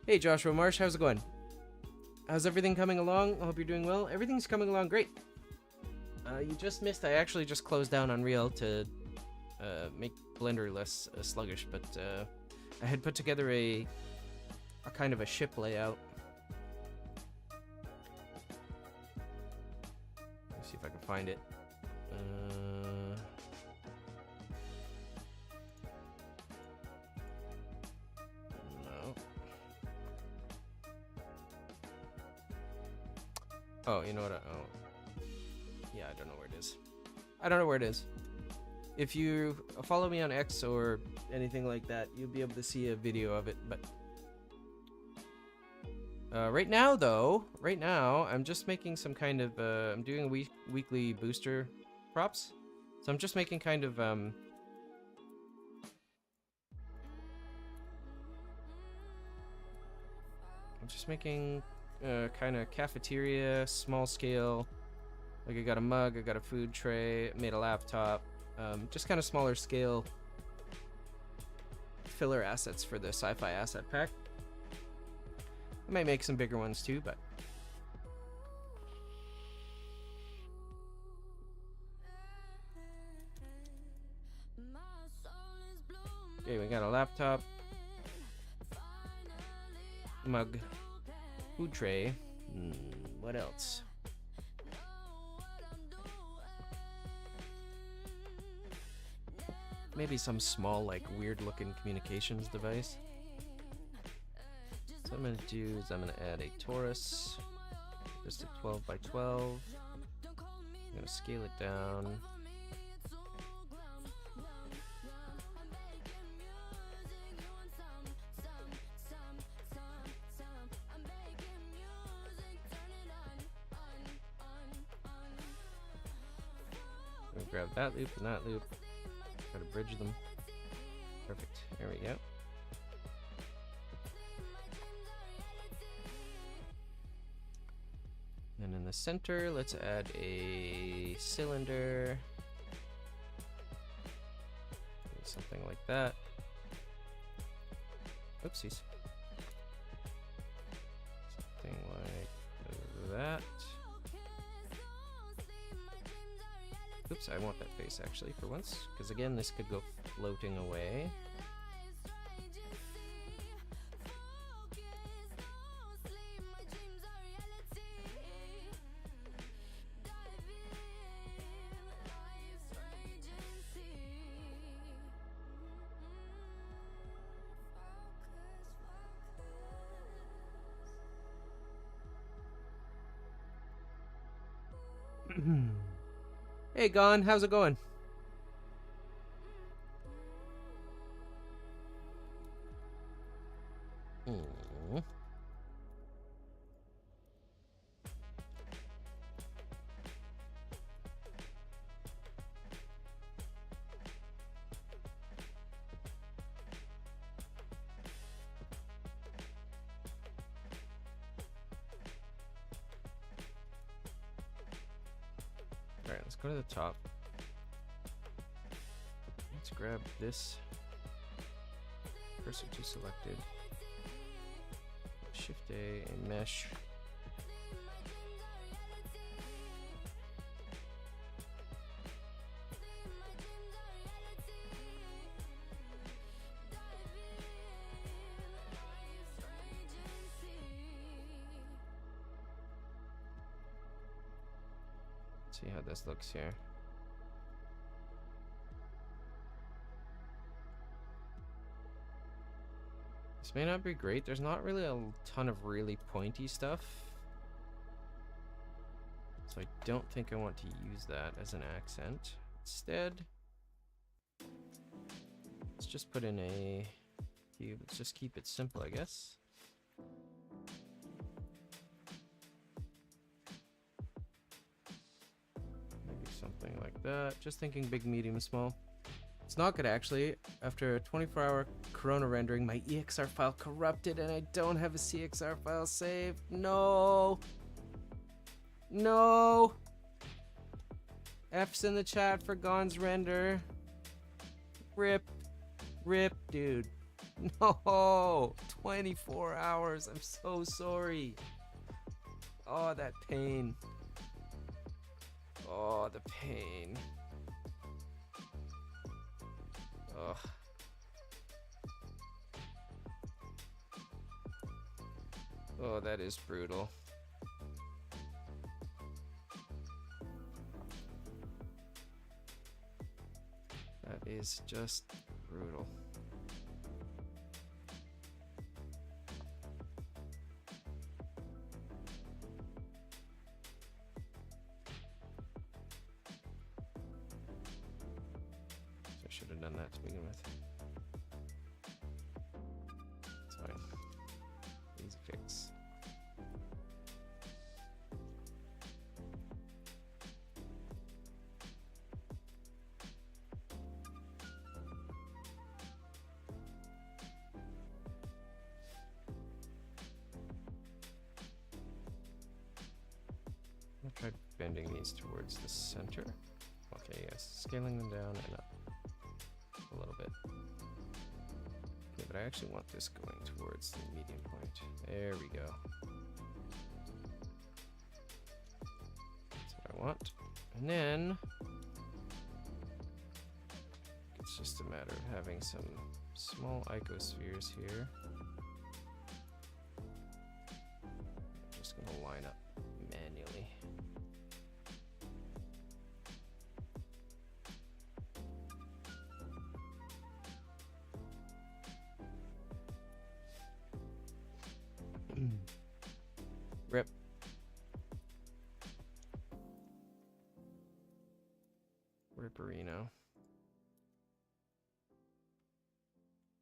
Hey Joshua Marsh, how's it going? How's everything coming along? I hope you're doing well. Everything's coming along great. You just missed, I actually just closed down Unreal to make Blender less sluggish, but I had put together a kind of a ship layout. Let's see if I can find it. No. Oh, you know what? Oh, yeah, I don't know where it is. I don't know where it is. If you follow me on X or anything like that, you'll be able to see a video of it. But right now, though, I'm just making some kind of I'm doing weekly booster props, so I'm just making kind of I'm just making kind of cafeteria, small scale. Like I got a mug, I got a food tray, made a laptop. Just kind of smaller scale filler assets for the SciFi asset pack. I might make some bigger ones too, but okay, we got a laptop, mug, food tray. What else? Maybe some small, like, weird-looking communications device. So what I'm gonna do is I'm gonna add a torus, just a 12 by 12. I'm gonna scale it down. I'm gonna grab that loop and that loop. Try to bridge them. Perfect. There we go. And in the center, let's add a cylinder. Something like that. Oopsies. Something like that. Oops, I want that face actually for once, because again, this could go floating away. Hey, Gon, how's it going? Alright, let's go to the top. Let's grab this cursor to selected. Shift A and mesh. See how this looks here. This may not be great. There's not really a ton of really pointy stuff. So I don't think I want to use that as an accent. Instead, let's just put in a cube. Let's just keep it simple, I guess. Something like that. Just thinking big, medium, small. It's not good actually. After a 24-hour Corona rendering, my EXR file corrupted and I don't have a CXR file saved. No. No. F's in the chat for Gon's render. Rip. Rip, dude. No. 24 hours. I'm so sorry. Oh, that pain. Oh, the pain. Ugh. Oh, that is brutal. That is just brutal. Should have done that to begin with. It's fine. Easy fix. I'll try bending these towards the center. Okay, yes, scaling them down and up. A little bit. Okay, but I actually want this going towards the medium point. There we go. That's what I want. And then it's just a matter of having some small icospheres here. I'm just gonna line up manually. Rip. Ripperino.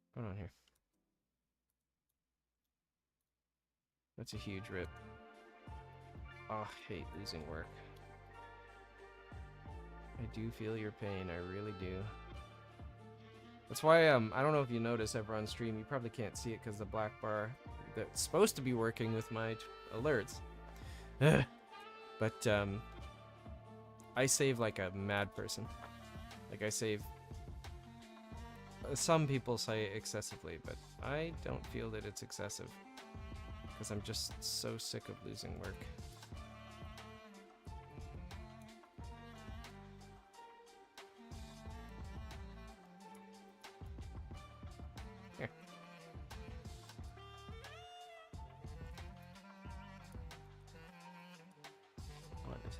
What's going on here? That's a huge rip. Oh, I hate losing work. I do feel your pain, I really do. That's why I don't know if you notice ever on stream, you probably can't see it because the black bar that's supposed to be working with my alerts. But I save like a mad person. Like I save. Some people say excessively, but I don't feel that it's excessive because I'm just so sick of losing work.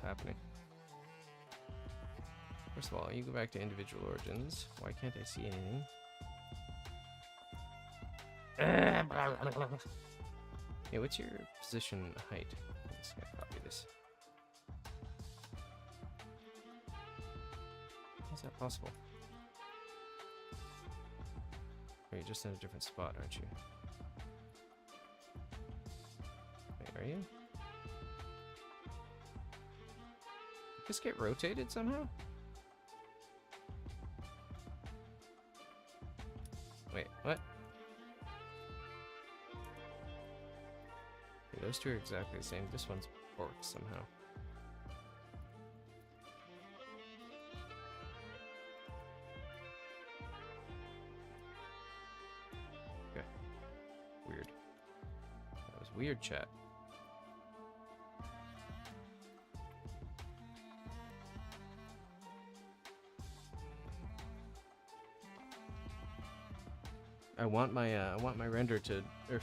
happening? First of all, you go back to individual origins. Why can't I see anything? Yeah, what's your position height? I'm just gonna copy this. How's that possible? You're just in a different spot, aren't you? Wait, are you? Did this get rotated somehow? Wait, what? Okay, those two are exactly the same. This one's borked somehow. Okay. Weird. That was weird, chat. I want my render to, or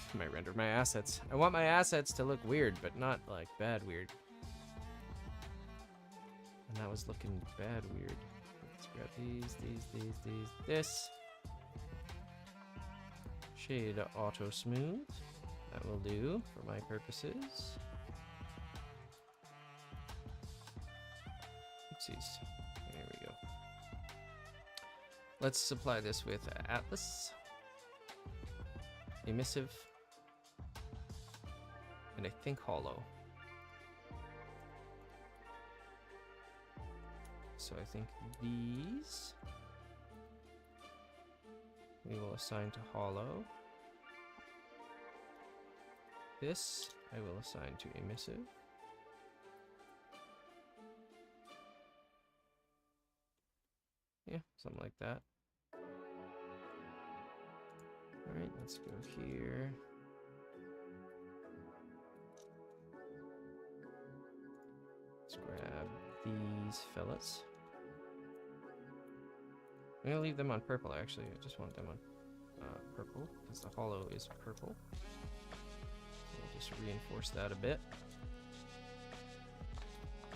my assets. I want my assets to look weird, but not like bad weird. And that was looking bad weird. Let's grab these, this. Shade auto smooth. That will do for my purposes. Oopsies. There we go. Let's supply this with Atlas. Emissive, and I think hollow. So I think these we will assign to hollow. This I will assign to emissive. Yeah, something like that. Alright, let's go here. Let's grab these fellas. I'm gonna leave them on purple actually. I just want them on purple because the hollow is purple. So we'll just reinforce that a bit.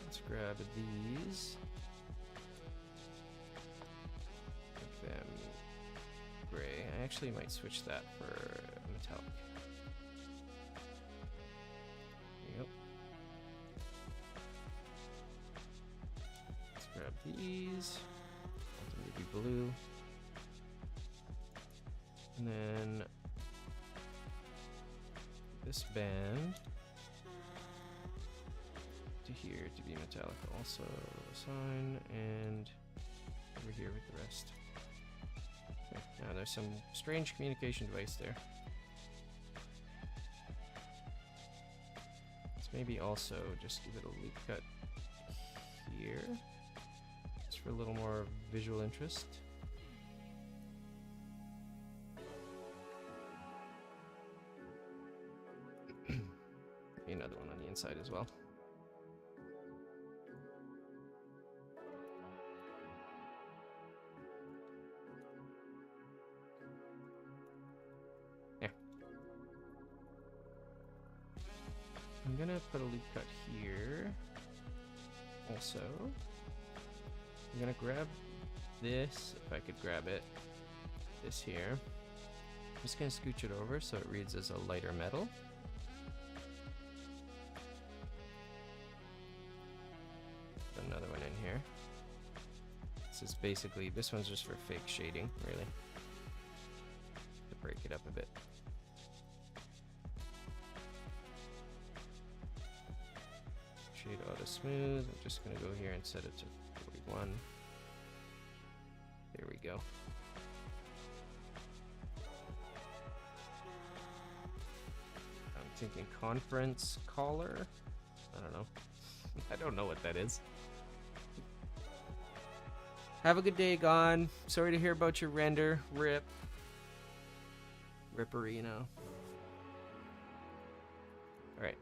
Let's grab these. Make them gray. I actually might switch that for metallic. There you go. Let's grab these. Want them to be blue. And then this band to here to be metallic also assign, and over here with the rest. Okay, now there's some strange communication device there. Let's maybe also just give it a loop cut here, just for a little more visual interest. Another one on the inside as well. Yeah. I'm gonna put a loop cut here. Also, I'm gonna grab this, if I could grab it, this here. I'm just gonna scooch it over so it reads as a lighter metal. Another one in here. This is basically, this one's just for fake shading, really, to break it up a bit. Shade auto smooth. I'm just gonna go here and set it to 41. There we go. I'm thinking conference caller. I don't know. I don't know what that is. Have a good day, Gone. Sorry to hear about your render. Rip. Ripperino. Alright.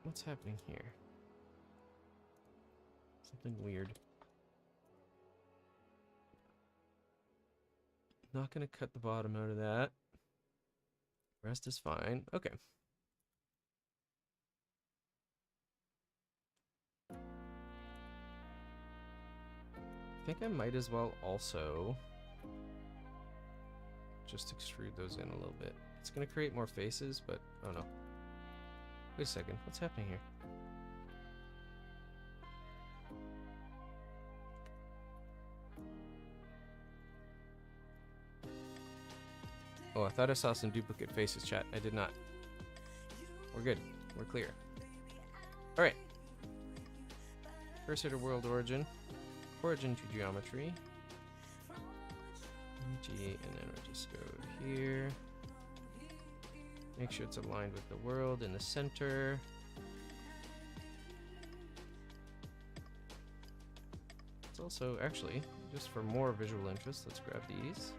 What's happening here? Something weird. Not gonna cut the bottom out of that. Rest is fine. Okay. think I might as well also just extrude those in a little bit. It's gonna create more faces, but oh no. Wait a second, what's happening here? Oh, I thought I saw some duplicate faces, chat. I did not. We're good. We're clear. Alright. Cursor to world origin. Origin to geometry. G, and then we'll just go here. Make sure it's aligned with the world in the center. It's also, actually, just for more visual interest, let's grab these.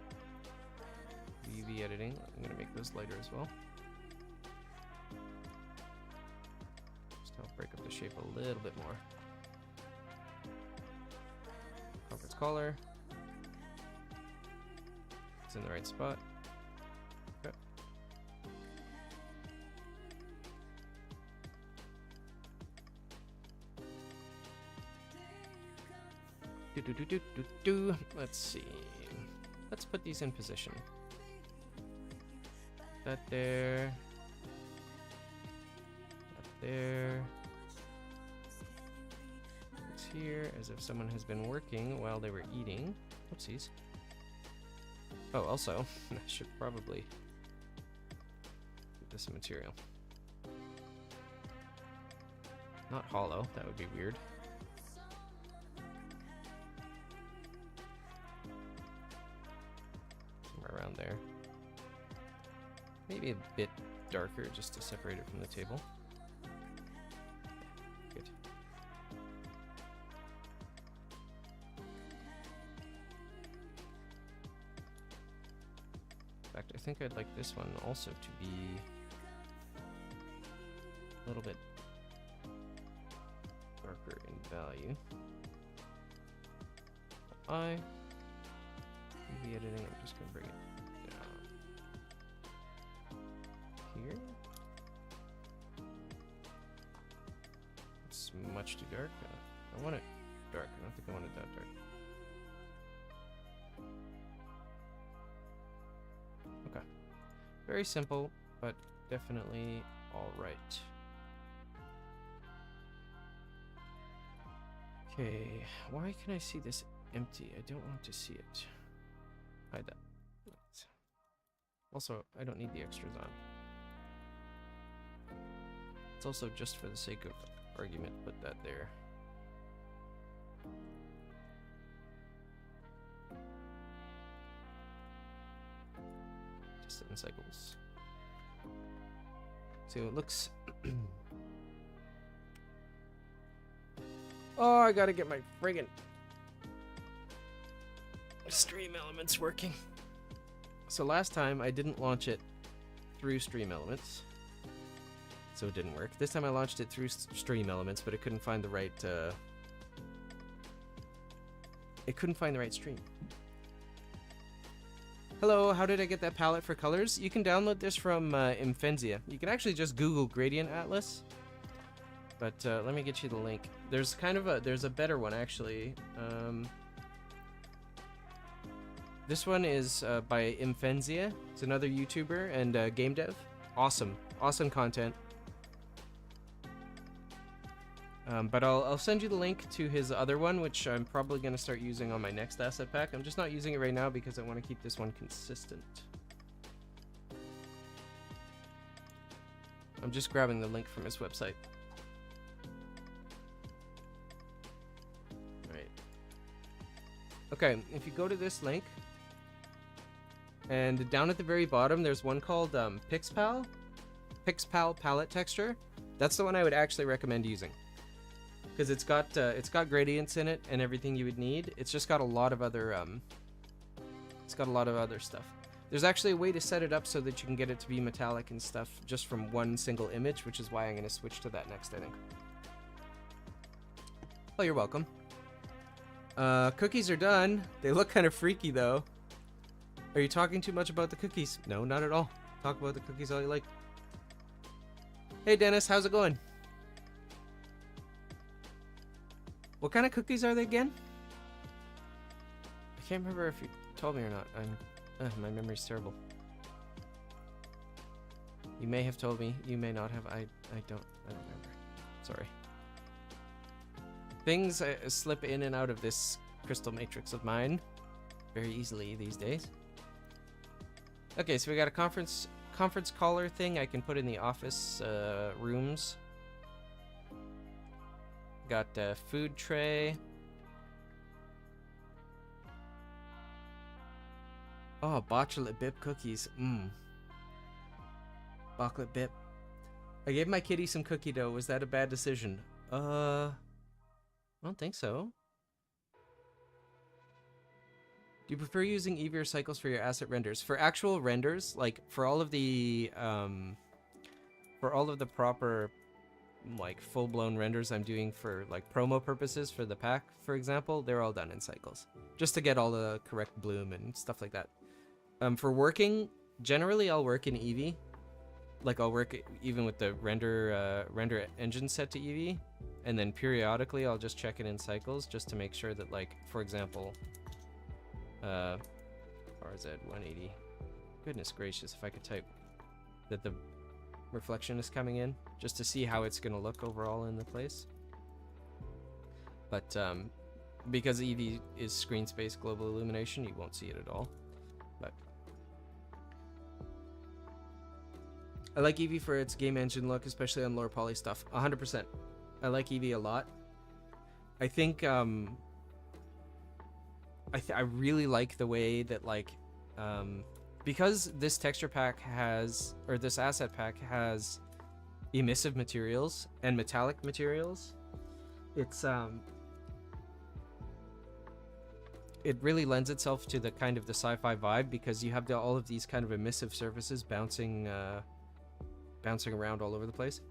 UV editing. I'm going to make those lighter as well. Just help break up the shape a little bit more. Conference color. It's in the right spot. Okay. Let's see. Let's put these in position. That there. That there. It's here, as if someone has been working while they were eating. Oopsies. Oh, also, I should probably give this a material. Not hollow, that would be weird. Somewhere around there. Maybe a bit darker just to separate it from the table. Good. In fact, I think I'd like this one also to be a little bit darker in value. UV editing, I'm just going to bring it here. It's much too dark. I want it dark. I don't think I want it that dark. Okay. Very simple, but definitely all right. Okay. Why can I see this empty? I don't want to see it. Hide that. Also, I don't need the extras on. It's also just for the sake of argument, put that there. Just in cycles. So it looks. Oh, I gotta get my friggin' Stream Elements working. So last time I didn't launch it through Stream Elements, so it didn't work. This time I launched it through Stream Elements, but it couldn't find the right. It couldn't find the right stream. Hello, how did I get that palette for colors? You can download this from Infenzia. You can actually just Google Gradient Atlas. But let me get you the link. There's a better one actually. This one is by Infenzia. It's another YouTuber and game dev. Awesome content. But I'll send you the link to his other one, which I'm probably going to start using on my next asset pack. I'm just not using it right now because I want to keep this one consistent. I'm just grabbing the link from his website. Right. Okay, if you go to this link, and down at the very bottom, there's one called Pixpal Palette Texture. That's the one I would actually recommend using. Because it's got gradients in it and everything you would need. It's just got a lot of other stuff. There's actually a way to set it up so that you can get it to be metallic and stuff just from one single image, which is why I'm going to switch to that next, I think. Oh, you're welcome. Cookies are done. They look kind of freaky though. Are you talking too much about the cookies? No, not at all. Talk about the cookies all you like. Hey Dennis, how's it going? What kind of cookies are they again? can't remember if you told me or not. My memory's terrible. You may have told me. You may not have. I don't remember. Sorry. Things slip in and out of this crystal matrix of mine very easily these days. Okay, so we got a conference caller thing I can put in the office rooms. Got a food tray. Oh, botulate bip cookies. Chocolate bip. I gave my kitty some cookie dough. Was that a bad decision? I don't think so. Do you prefer using Eevee or cycles for your asset renders? For actual renders, like for all of the proper like full-blown renders I'm doing for like promo purposes for the pack, for example, they're all done in cycles. Just to get all the correct bloom and stuff like that. For working, generally I'll work in Eevee. Like I'll work even with the render engine set to Eevee, and then periodically I'll just check it in cycles just to make sure that, like, for example, RZ 180. Goodness gracious, if I could type that the reflection is coming in, just to see how it's gonna look overall in the place. But because Eevee is screen space global illumination, you won't see it at all. But I like Eevee for its game engine look, especially on lower poly stuff. 100%. I like Eevee a lot. I think I really like the way that, like, because this texture pack has, or this asset pack has emissive materials and metallic materials, it really lends itself to the kind of the sci-fi vibe, because you have all of these kind of emissive surfaces bouncing around all over the place.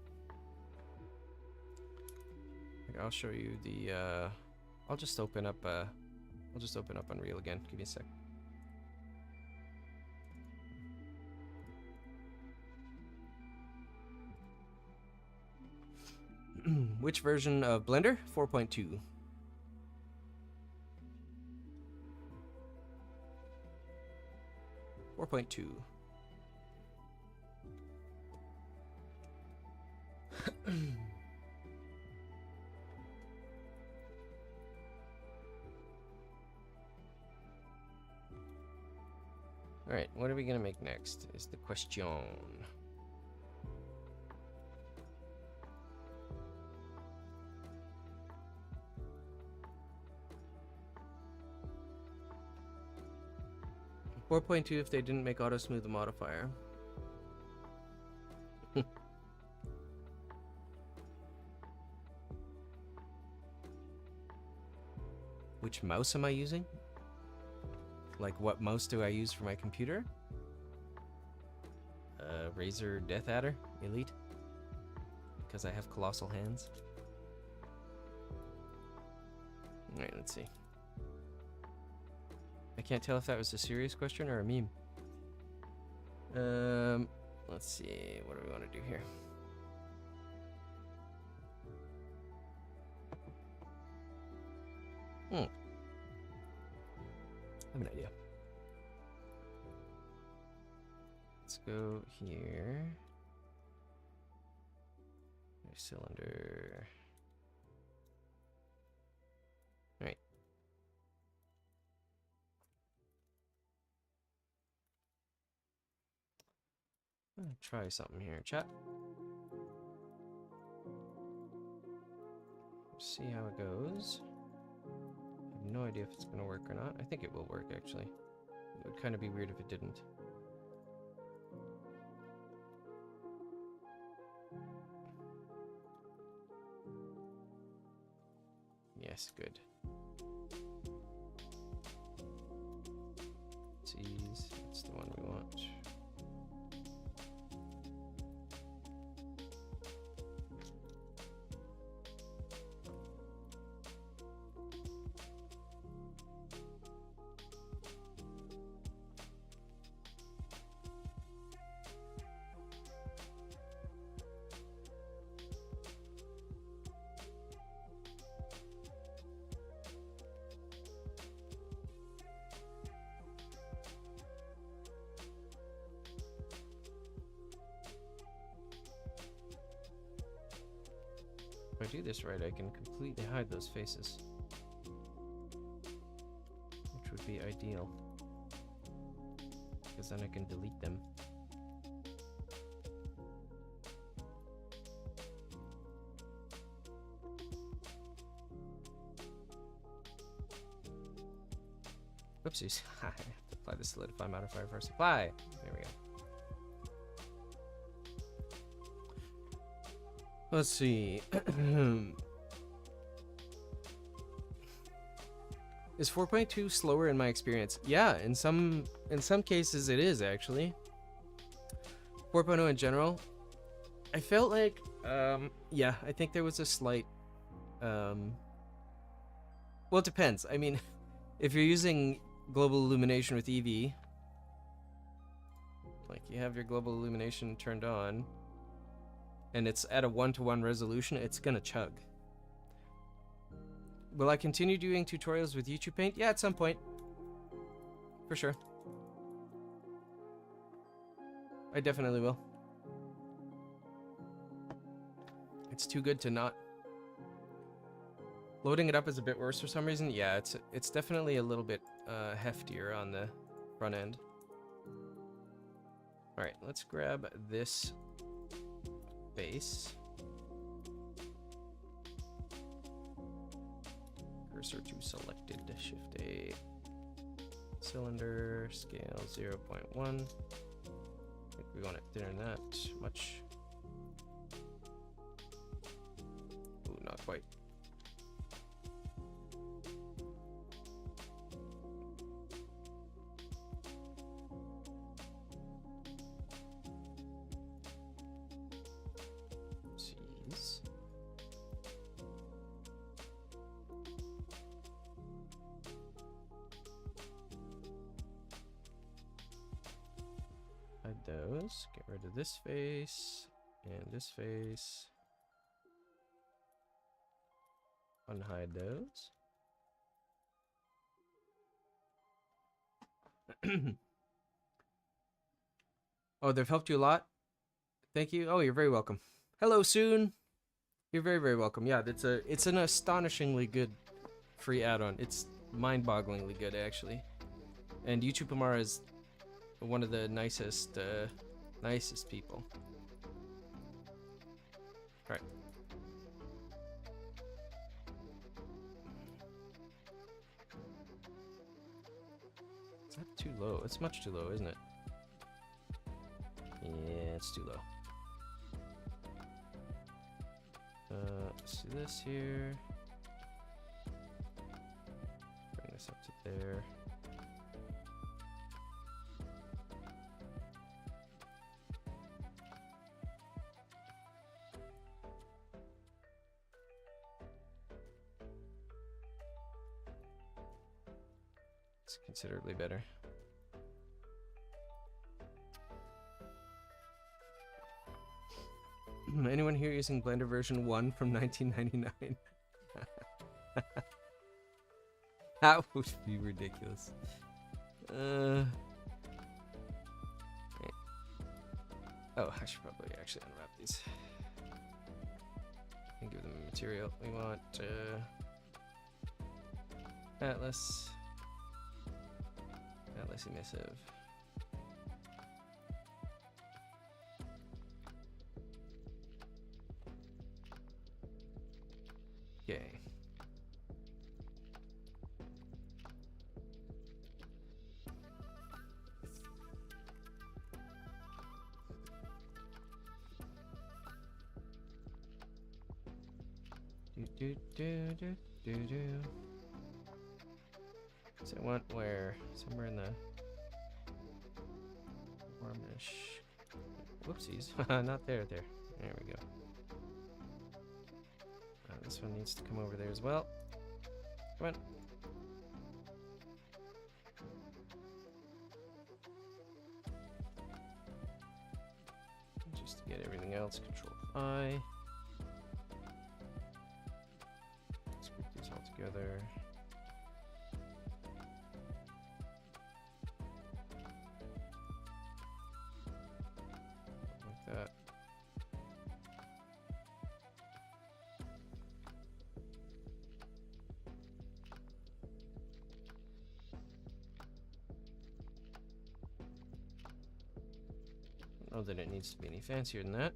I'll show you the I'll just open up Unreal again. Give me a sec. Which version of Blender? 4.2. Alright, what are we gonna make next is the question. .2 if they didn't make auto smooth the modifier. Which mouse am I using? Like, what mouse do I use for my computer? Razer Death Adder Elite, because I have colossal hands. Alright, let's see. I can't tell if that was a serious question or a meme. Let's see. What do we want to do here? I have an idea. Let's go here. Cylinder. All right. I'm gonna try something here, chat. See how it goes. I have no idea if it's gonna work or not. I think it will work, actually. It would kind of be weird if it didn't. Yes, good. Geez, that's the one we want. I do this right, I can completely hide those faces, which would be ideal, because then I can delete them. Whoopsies. I have to apply the solidify modifier first. Apply! There we go. Let's see. Is 4.2 slower in my experience? Yeah, in some cases it is actually. 4.0 in general, I felt like yeah, I think there was a slight well, it depends. I mean, if you're using global illumination with EV, like you have your global illumination turned on and it's at a 1-to-1 resolution, it's gonna chug. Will I continue doing tutorials with YouTube Paint? Yeah, at some point. For sure. I definitely will. It's too good to not. Loading it up is a bit worse for some reason. Yeah, it's definitely a little bit heftier on the front end. Alright, let's grab this base. Cursor to selected. Shift A. Cylinder. Scale 0.1. I think we want it thinner than that. Much. Ooh, not quite. Those. Get rid of this face and this face. Unhide those. Oh, they've helped you a lot. Thank you. Oh, you're very welcome. Hello, Soon. You're very, very welcome. Yeah, it's an astonishingly good free add-on. It's mind-bogglingly good, actually. And YouTube Amara is one of the nicest people. All right. Is that too low? It's much too low, isn't it? Yeah, it's too low. Let's do this here. Bring this up to there. It's considerably better. Anyone here using Blender version 1 from 1999? That would be ridiculous. Oh, I should probably actually unwrap these and give them a material. We want Atlas emissive. Okay. So I want where? Somewhere in the warmish. Whoopsies. Not there. There we go. This one needs to come over there as well. Come on. Just to get everything else, Control I. Let's group these all together. Like that. know that it needs to be any fancier than that.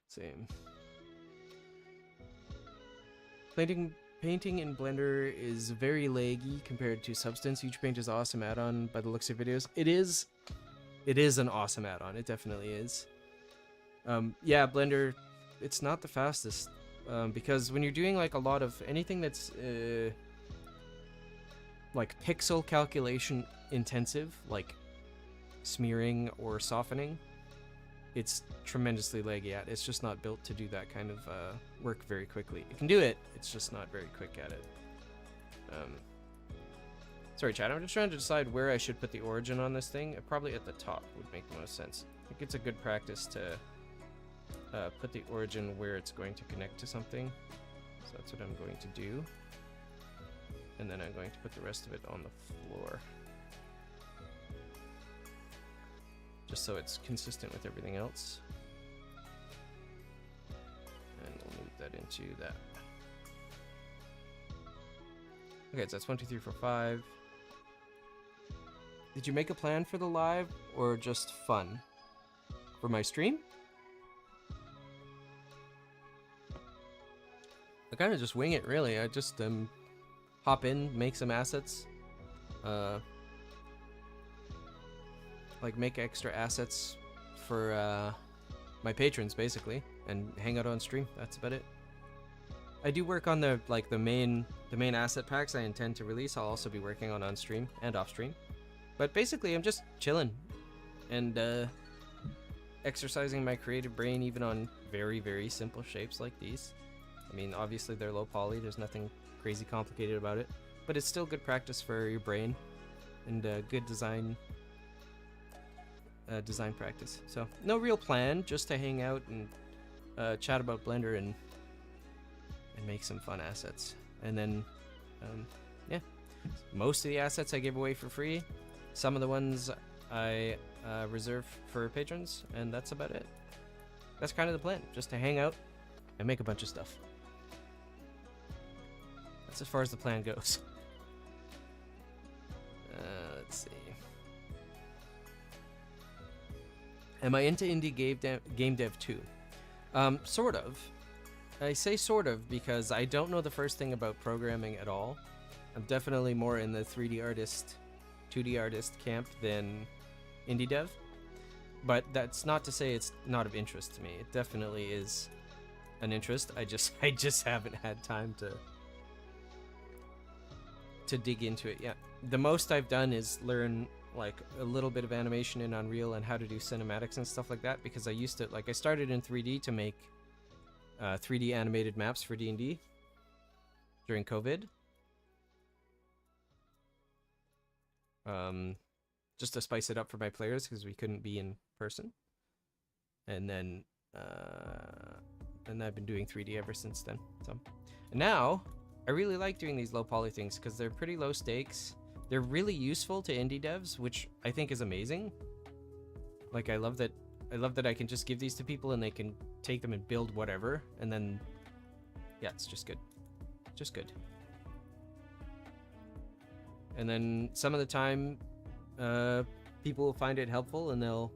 Same. Painting in Blender is very laggy compared to Substance. Huge Paint is awesome add-on by the looks of videos. It is an awesome add-on. It definitely is. Yeah, Blender, it's not the fastest because when you're doing like a lot of anything that's like pixel calculation intensive, like smearing or softening, it's tremendously laggy at. It's just not built to do that kind of work very quickly. It can do it, it's just not very quick at it. Sorry chat, I'm just trying to decide where I should put the origin on this thing. Probably at the top would make the most sense. I think it's a good practice to put the origin where it's going to connect to something. So that's what I'm going to do. And then I'm going to put the rest of it on the floor. Just so it's consistent with everything else. And we'll move that into that. Okay, so that's 1, 2, 3, 4, 5. Did you make a plan for the live or just fun? For my stream? I kind of just wing it, really. I just hop in, make some assets. Like make extra assets for my patrons, basically, and hang out on stream. That's about it. I do work on the main asset packs I intend to release. I'll also be working on stream and off stream. But basically, I'm just chilling and exercising my creative brain, even on very, very simple shapes like these. I mean, obviously they're low poly. There's nothing crazy complicated about it, but it's still good practice for your brain and good design practice. So no real plan, just to hang out and chat about Blender and make some fun assets. And then yeah, most of the assets I give away for free. Some of the ones I reserve for patrons, and that's about it. That's kind of the plan, just to hang out and make a bunch of stuff. That's as far as the plan goes. Let's see. Am I into indie game dev too? Sort of. I say sort of because I don't know the first thing about programming at all. I'm definitely more in the 3D artist, 2D artist camp than indie dev. But that's not to say it's not of interest to me. It definitely is an interest. I just haven't had time to dig into it yet. The most I've done is learn like a little bit of animation in Unreal and how to do cinematics and stuff like that, because I used to, like, I started in 3D to make 3D animated maps for D&D during COVID. Just to spice it up for my players because we couldn't be in person. And then I've been doing 3D ever since then. So, and now I really like doing these low poly things because they're pretty low stakes. They're really useful to indie devs, which I think is amazing. Like, I love that I can just give these to people and they can take them and build whatever, and then yeah, it's just good. Just good. And then some of the time people will find it helpful and they'll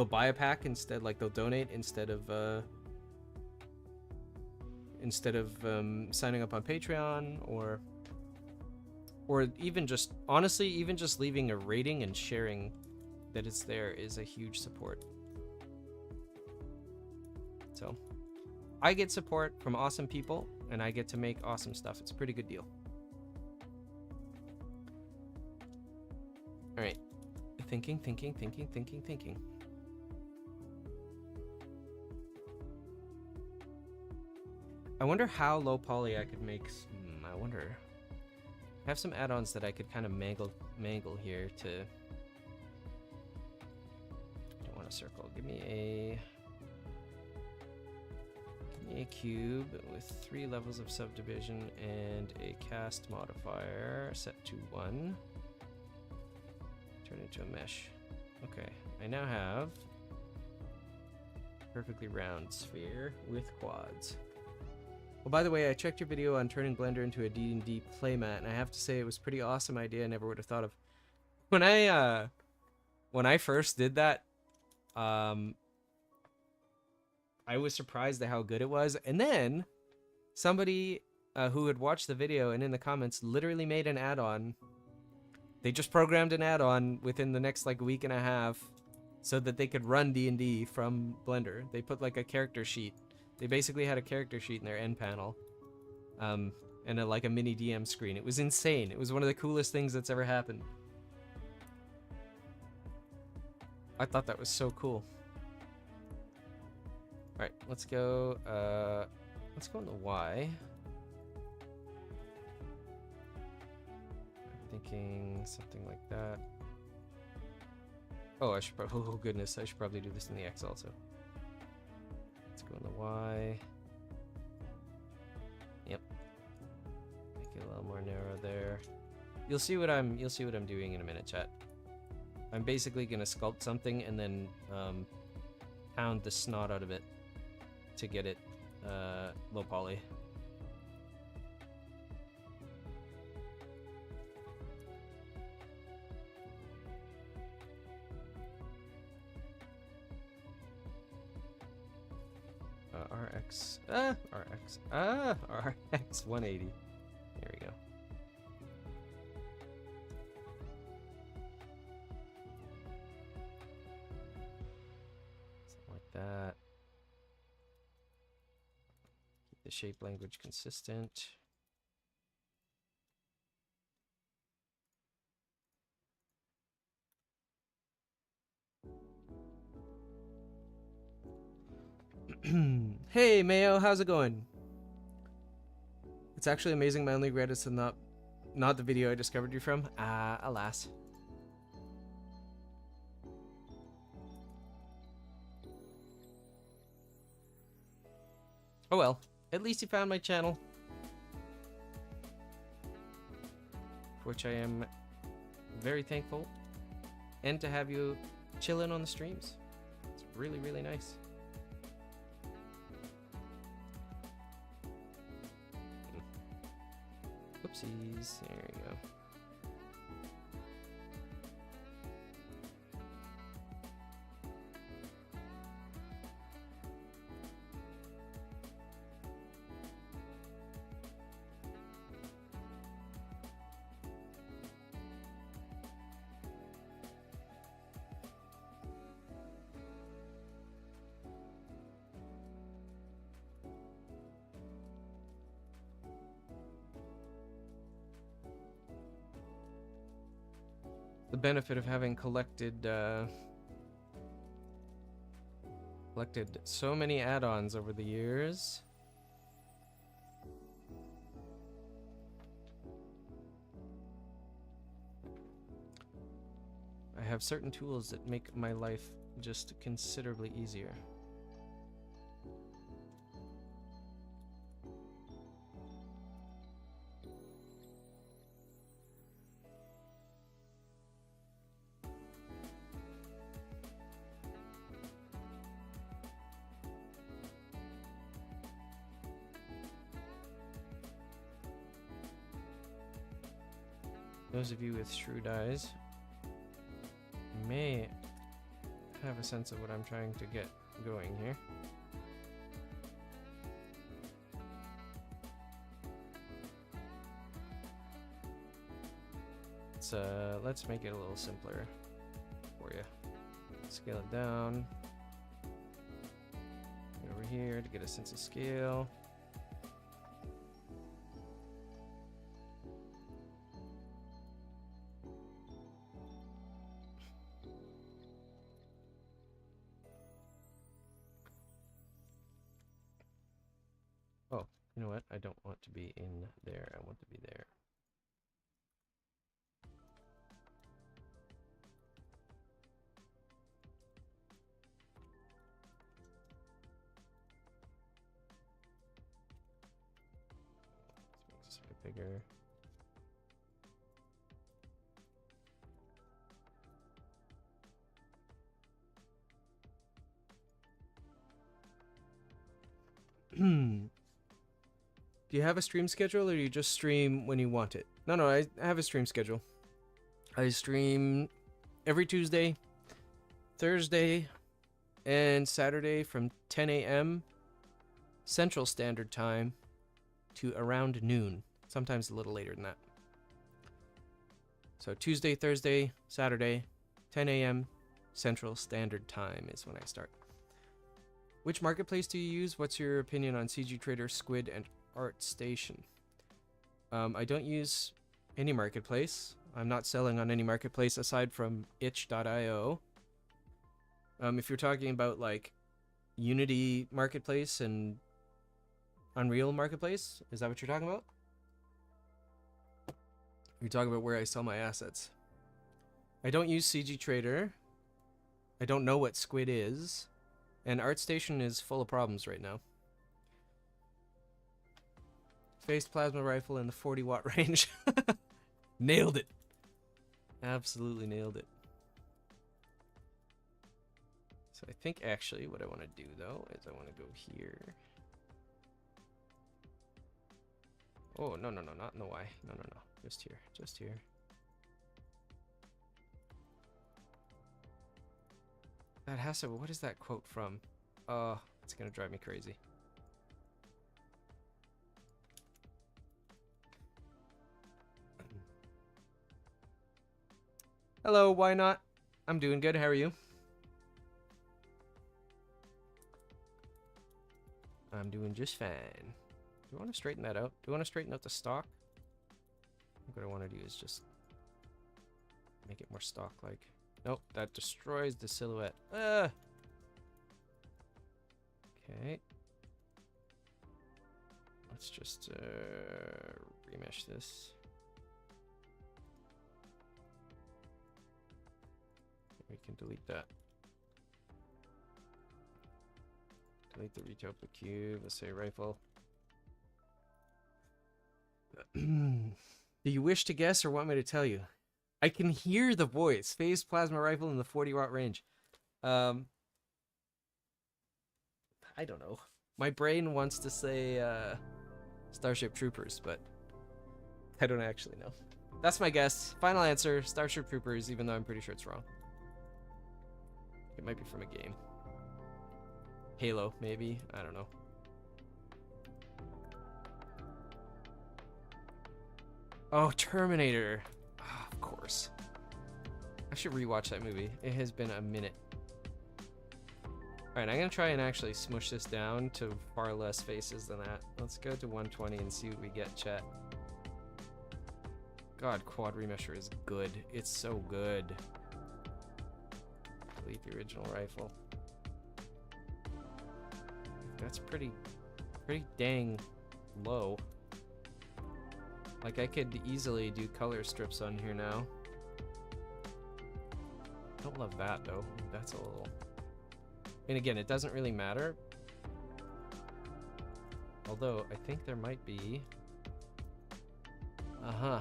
buy a pack instead, like they'll donate instead of signing up on Patreon, or even just, honestly, even just leaving a rating and sharing that it's there is a huge support. So I get support from awesome people and I get to make awesome stuff. It's a pretty good deal. All right, thinking. I wonder how low poly I could make. I wonder. I have some add-ons that I could kind of mangle here to. I don't want a circle. Give me a cube with 3 levels of subdivision and a cast modifier set to 1. Turn it into a mesh. Okay, I now have perfectly round sphere with quads. Well, by the way, I checked your video on turning Blender into a D&D playmat, and I have to say it was a pretty awesome idea. I never would have thought of. When I first did that, I was surprised at how good it was. And then somebody who had watched the video and in the comments literally made an add-on. They just programmed an add-on within the next like week and a half so that they could run D&D from Blender. They put like a character sheet. They basically had a character sheet in their end panel. And like a mini DM screen. It was insane. It was one of the coolest things that's ever happened. I thought that was so cool. Alright, let's go on the Y. I'm thinking something like that. Oh, I should probably, oh goodness, I should probably do this in the X also. Let's go on the Y. Yep. Make it a little more narrow there. You'll see what I'm doing in a minute, chat. I'm basically gonna sculpt something and then pound the snot out of it to get it low poly. RX 180. There we go. Something like that. Keep the shape language consistent. Hey Mayo, how's it going? It's actually amazing. My only regret is not the video I discovered you from. Alas. Oh well, at least you found my channel, for which I am very thankful, and to have you chilling on the streams. It's really, really nice. Oopsies, there you go. The benefit of having collected so many add-ons over the years. I have certain tools that make my life just considerably easier. Those of you with shrewd eyes may have a sense of what I'm trying to get going here. Let's make it a little simpler for you. Scale it down. Get over here to get a sense of scale. Oh, you know what? I don't want to be in there. I want to be there. Let's make this a bit bigger. Do you have a stream schedule, or do you just stream when you want it? No, I have a stream schedule. I stream every Tuesday, Thursday, and Saturday from 10 a.m. Central Standard Time to around noon. Sometimes a little later than that. So Tuesday, Thursday, Saturday, 10 a.m. Central Standard Time is when I start. Which marketplace do you use? What's your opinion on CG Trader, Squid, and ArtStation? I don't use any marketplace. I'm not selling on any marketplace aside from itch.io. If you're talking about like Unity Marketplace and Unreal Marketplace, is that what you're talking about? You're talking about where I sell my assets. I don't use CG Trader. I don't know what Squid is. And ArtStation is full of problems right now. Phased plasma rifle in the 40-watt range. Nailed it. Absolutely nailed it. So I think actually what I want to do though is I want to go here. Oh, no, not in the Y. No. Just here. That has to, what is that quote from? Oh, it's gonna drive me crazy. Hello, why not? I'm doing good, how are you? I'm doing just fine. Do you want to straighten that out? Do you want to straighten out the stock? I think what I want to do is just make it more stock-like. Nope, that destroys the silhouette. Okay. Let's just remesh this. We can delete that. Delete the Retopology cube. Let's say rifle. Do you wish to guess or want me to tell you? I can hear the voice. Phased plasma rifle in the 40-watt range. I don't know. My brain wants to say Starship Troopers, but I don't actually know. That's my guess. Final answer, Starship Troopers, even though I'm pretty sure it's wrong. It might be from a game. Halo, maybe. I don't know. Oh, Terminator. Oh, of course. I should rewatch that movie. It has been a minute. Alright, I'm going to try and actually smush this down to far less faces than that. Let's go to 120 and see what we get, chat. God, quad remesher is good. It's so good. Delete the original rifle. That's pretty dang low. Like, I could easily do color strips on here now. Don't love that, though. That's a little... And again, it doesn't really matter. Although, I think there might be... Uh-huh.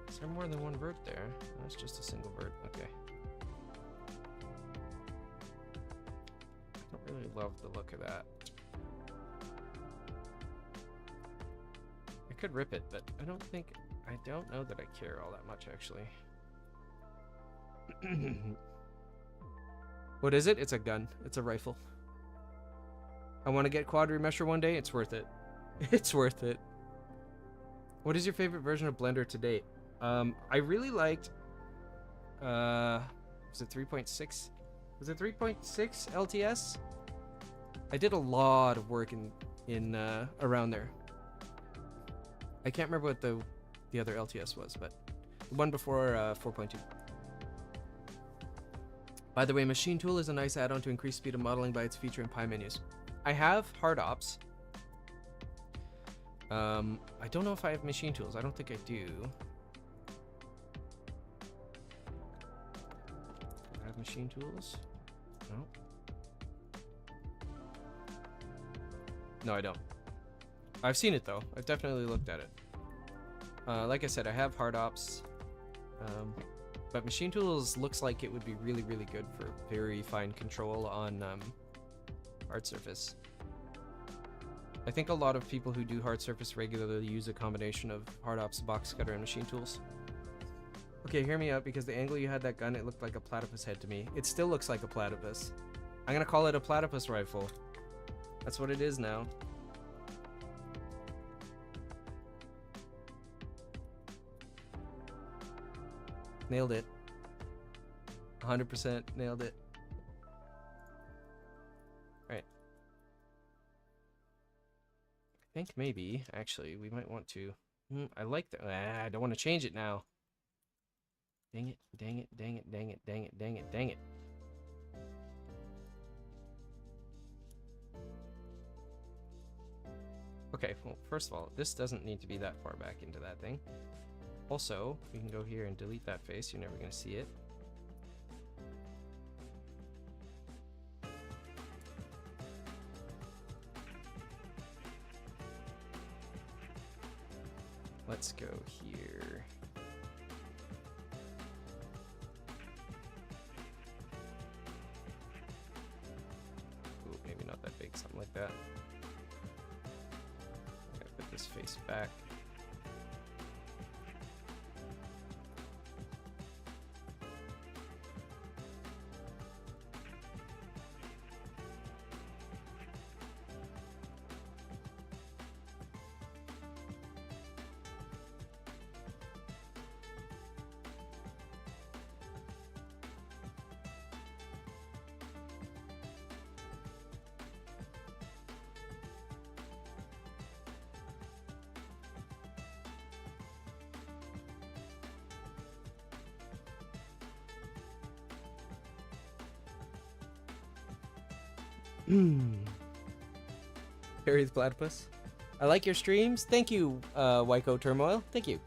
Is there more than one vert there? That's just a single vert. Okay. I don't really love the look of that. I could rip it, but I don't know that I care all that much, actually. What is it? It's a gun. It's a rifle. I want to get quad remesher one day. It's worth it. It's worth it. What is your favorite version of Blender to date? I really liked... was it 3.6? Was it 3.6 LTS? I did a lot of work in around there. I can't remember what the other LTS was, but the one before 4.2. By the way, Machine Tool is a nice add-on to increase speed of modeling by its feature in Pi menus. I have hard ops. I don't know if I have machine tools. I don't think I do. Do I have machine tools? No. No, I don't. I've seen it though. I've definitely looked at it. Like I said, I have hard ops. But Machine Tools looks like it would be really, really good for very fine control on hard surface. I think a lot of people who do hard surface regularly use a combination of hard ops, box cutter, and machine tools. Okay, hear me out, because the angle you had that gun, it looked like a platypus head to me. It still looks like a platypus. I'm gonna call it a platypus rifle. That's what it is now. Nailed it. 100% nailed it. Alright. I think maybe, actually, we might want to... I like that. I don't want to change it now. Dang it, dang it, dang it, dang it, dang it, dang it, dang it. Okay, well, first of all, this doesn't need to be that far back into that thing. Also, we can go here and delete that face. You're never going to see it. Let's go here. Ooh, maybe not that big, something like that. I'm gonna put this face back. Harry the Platypus. I like your streams. Thank you, Wyco Turmoil. Thank you.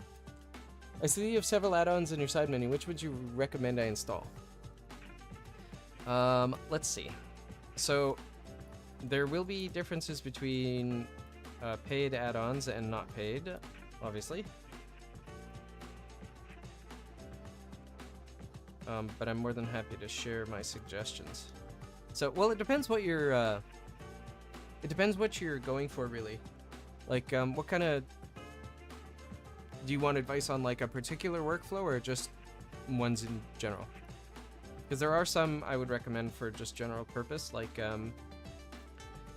I see you have several add-ons in your side menu. Which would you recommend I install? Let's see. So, there will be differences between paid add-ons and not paid, obviously. But I'm more than happy to share my suggestions. So, well, it depends what you're going for, really. Like, what kind of... Do you want advice on, like, a particular workflow or just ones in general? Because there are some I would recommend for just general purpose, like, a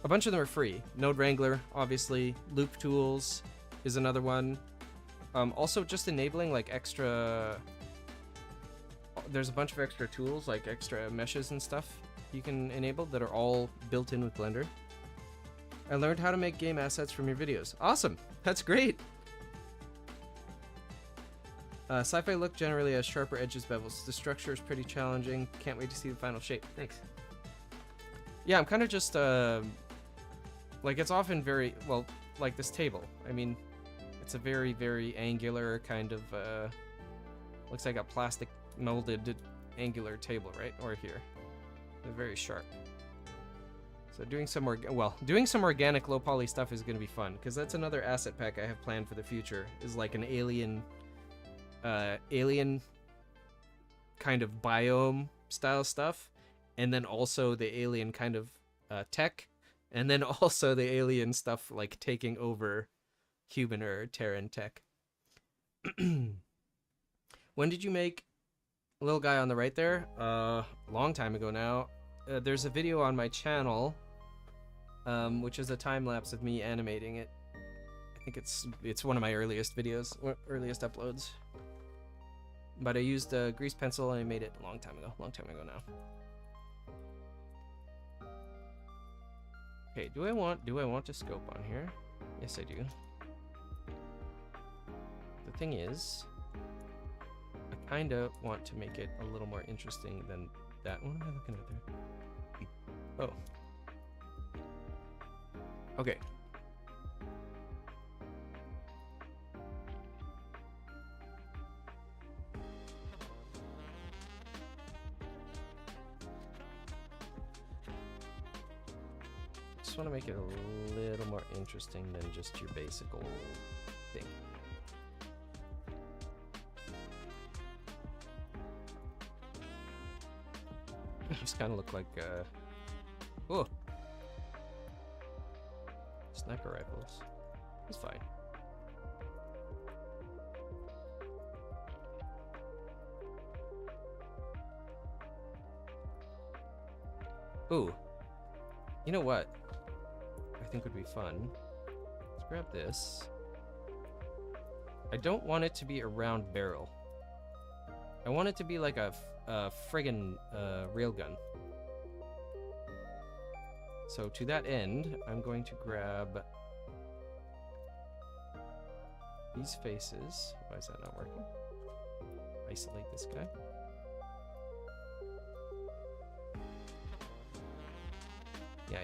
bunch of them are free. Node Wrangler, obviously. Loop Tools is another one. Also, just enabling, like, extra... There's a bunch of extra tools, like extra meshes and stuff you can enable that are all built in with Blender. I learned how to make game assets from your videos. Awesome! That's great! SciFi look generally has sharper edges, bevels. The structure is pretty challenging. Can't wait to see the final shape. Thanks. Yeah, I'm kind of just, like, it's often very, well, like this table. I mean, it's a very, very angular kind of, looks like a plastic molded angular table, right? Or here. They're very sharp. So doing some organic low poly stuff is going to be fun, because that's another asset pack I have planned for the future, is like an alien kind of biome style stuff, and then also the alien kind of tech, and then also the alien stuff like taking over human or Terran tech. When did you make little guy on the right there? Long time ago now. There's a video on my channel, which is a time lapse of me animating it. I think it's one of my earliest videos, earliest uploads. But I used a grease pencil and I made it a long time ago now. Okay, do I want to scope on here? Yes, I do. The thing is, I kind of want to make it a little more interesting than that. What am I looking at there? Oh. Okay. Just want to make it a little more interesting than just your basic old thing. These kind of look like, oh, sniper rifles. It's fine. Ooh. You know what I think would be fun? Let's grab this. I don't want it to be a round barrel. I want it to be like a friggin' railgun. So to that end, I'm going to grab these faces. Why is that not working? Isolate this guy. Yeah.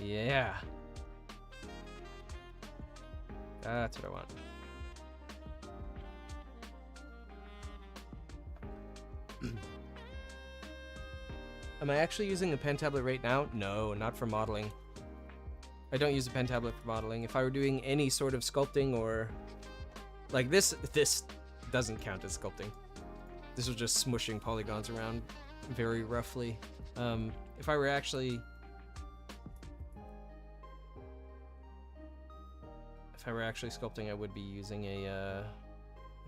Yeah. That's what I want. Am I actually using a pen tablet right now? No, not for modeling. I don't use a pen tablet for modeling. If I were doing any sort of sculpting or... like this doesn't count as sculpting. This was just smushing polygons around very roughly. If I were actually... sculpting, I would be using a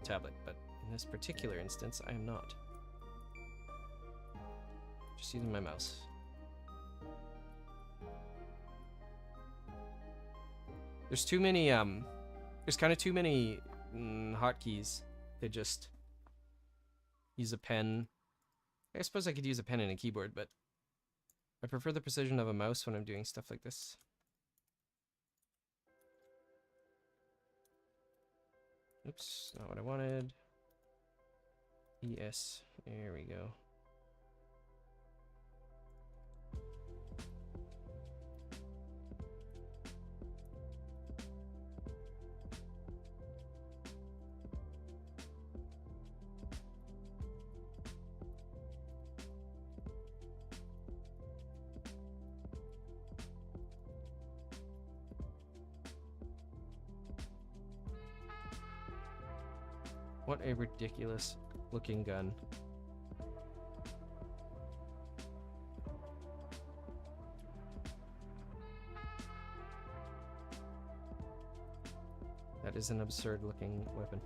tablet, but in this particular instance, I am not. Just using my mouse. There's too many, there's kind of too many hotkeys to just use a pen. I suppose I could use a pen and a keyboard, but I prefer the precision of a mouse when I'm doing stuff like this. Oops, not what I wanted. ES, there we go. What a ridiculous looking gun. That is an absurd looking weapon.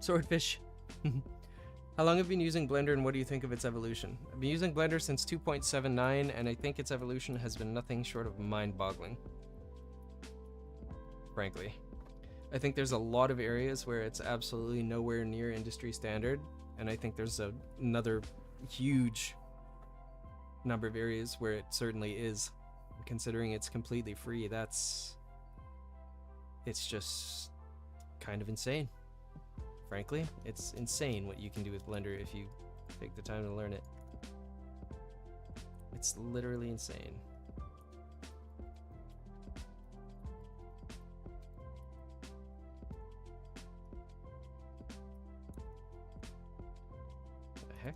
Swordfish. How long have you been using Blender and what do you think of its evolution? I've been using Blender since 2.79 and I think its evolution has been nothing short of mind-boggling. Frankly. I think there's a lot of areas where it's absolutely nowhere near industry standard, and I think there's another huge number of areas where it certainly is. Considering it's completely free, it's just kind of insane. Frankly, it's insane what you can do with Blender if you take the time to learn it. It's literally insane. What the heck?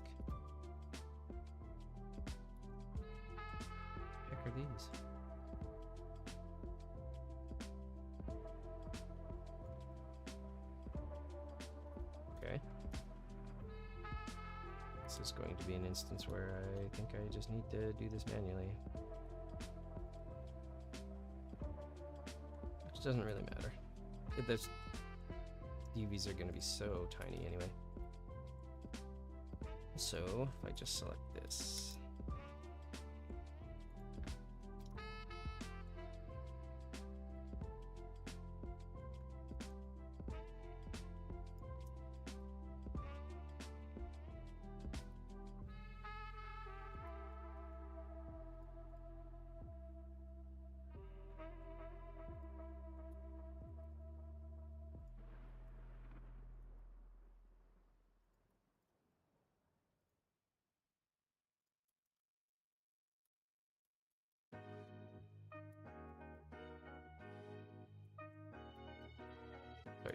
The heck are these? Okay. This is going to be an instance where I think I just need to do this manually. Which doesn't really matter. The UVs are going to be so tiny anyway. So, if I just select this.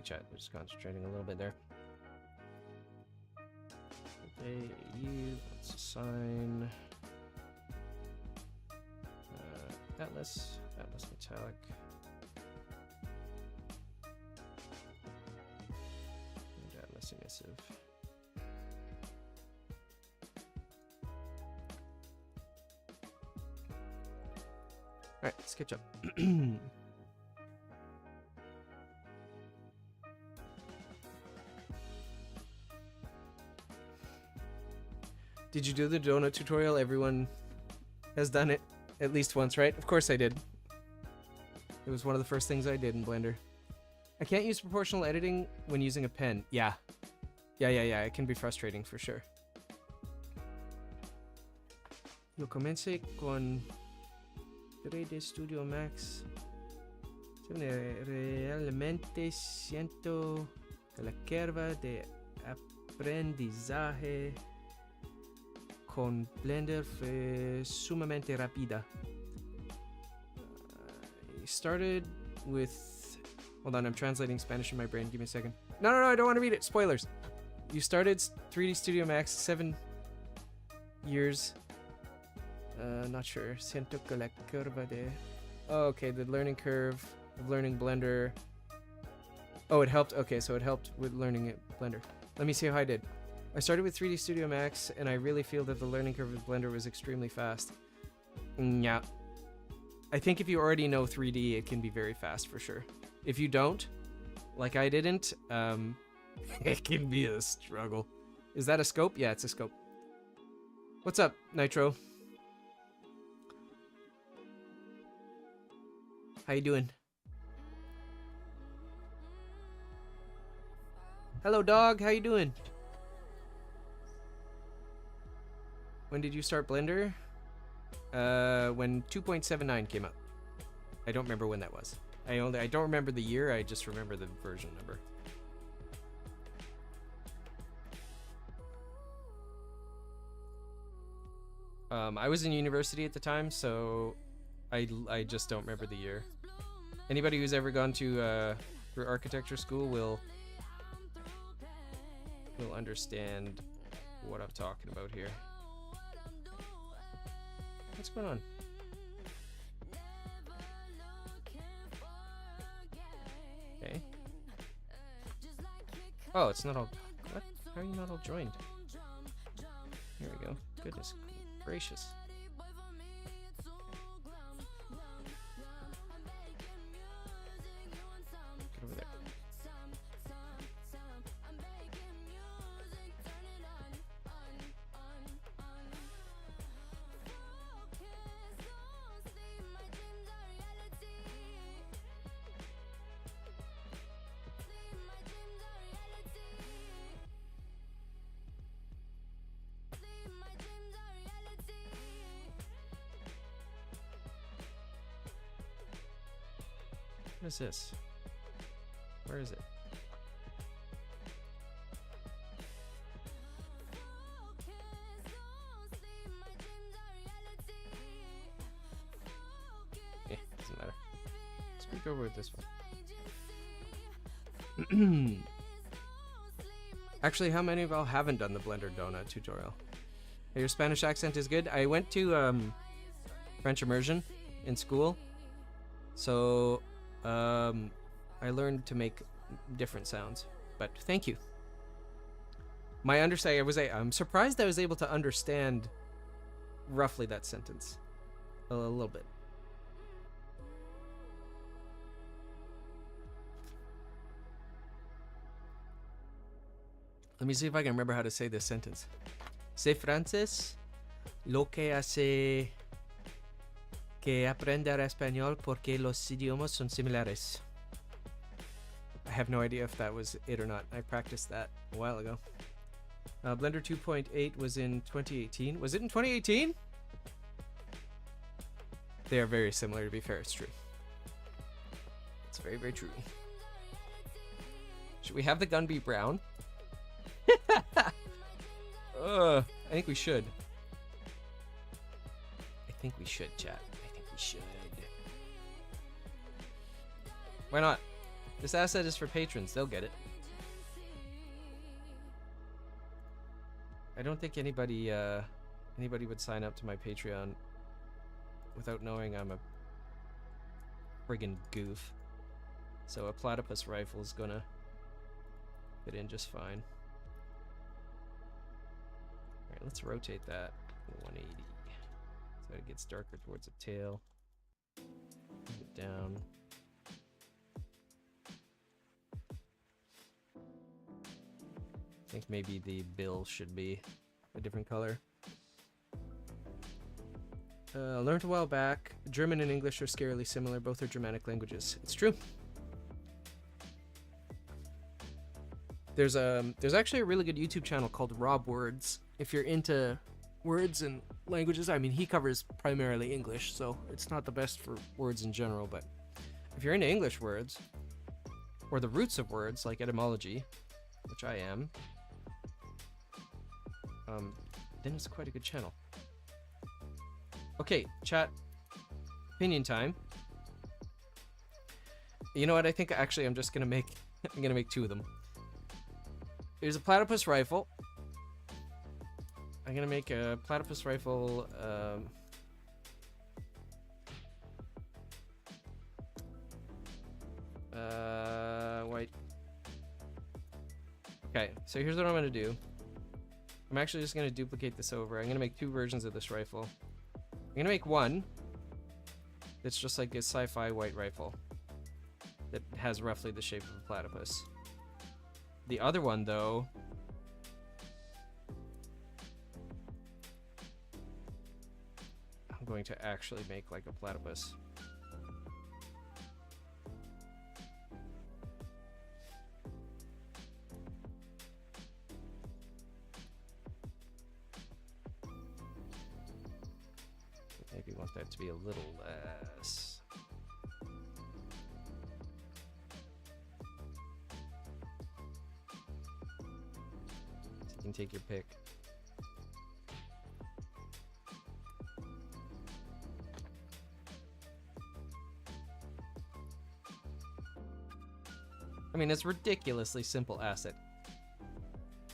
chat. We're just concentrating a little bit there. Okay, you. Let's assign Atlas metallic. And Atlas emissive. All right, let's catch up. Did you do the donut tutorial? Everyone has done it at least once, right? Of course I did. It was one of the first things I did in Blender. I can't use proportional editing when using a pen. Yeah. Yeah. It can be frustrating for sure. Yo comencé con 3D Studio Max. Realmente siento que la curva de aprendizaje con Blender fue sumamente rápida. I started with... Hold on, I'm translating Spanish in my brain. Give me a second. No, I don't want to read it. Spoilers. You started 3D Studio Max 7 years. Not sure. Siento que la curva de... Oh, okay, the learning curve of learning Blender. Oh, it helped. Okay, so it helped with learning Blender. Let me see how I did. I started with 3D Studio Max, and I really feel that the learning curve of Blender was extremely fast. Yeah. I think if you already know 3D, it can be very fast for sure. If you don't, like I didn't, it can be a struggle. Is that a scope? Yeah, it's a scope. What's up, Nitro? How you doing? Hello, dog. How you doing? When did you start Blender? When 2.79 came out. I don't remember when that was. I don't remember the year, I just remember the version number. I was in university at the time, so I just don't remember the year. Anybody who's ever gone to for architecture school will understand what I'm talking about here. What's going on? Okay. Oh, it's not all... What? How are you not all joined? Here we go. Goodness gracious. Get over there. What is this? Where is it? Yeah, doesn't matter. Let's speak over with this one. Actually, how many of y'all haven't done the Blender Donut tutorial? Your Spanish accent is good. I went to French immersion in school, so I learned to make different sounds. But thank you. My understanding I'm surprised I was able to understand roughly that sentence a little bit. Let me see if I can remember how to say this sentence. Sé francés, lo que hace que aprender español porque los idiomas son similares. I have no idea if that was it or not. I practiced that a while ago. Blender 2.8 was in 2018. Was it in 2018? They are very similar, to be fair. It's true. It's very, very true. Should we have the gun be brown? I think we should. I think we should, chat. I think we should. Why not? This asset is for patrons. They'll get it. I don't think anybody would sign up to my Patreon without knowing I'm a friggin' goof. So a platypus rifle is gonna fit in just fine. Alright, let's rotate that 180 so it gets darker towards the tail. Move it down. I think maybe the bill should be a different color. Learned a while back, German and English are scarily similar. Both are Germanic languages. It's true. There's actually a really good YouTube channel called Rob Words. If you're into words and languages, I mean, he covers primarily English, so it's not the best for words in general, but if you're into English words, or the roots of words, like etymology, which I am, then it's quite a good channel. Okay, chat. Opinion time. You know what? I think actually I'm just gonna make I'm gonna make two of them. Here's a platypus rifle. I'm gonna make a platypus rifle. White. Okay, so here's what I'm gonna do. I'm actually just gonna duplicate this over. I'm gonna make two versions of this rifle. I'm gonna make one that's just like a SciFi white rifle that has roughly the shape of a platypus. The other one, though, I'm going to actually make like a platypus. Maybe want that to be a little less. So you can take your pick. I mean, it's a ridiculously simple asset.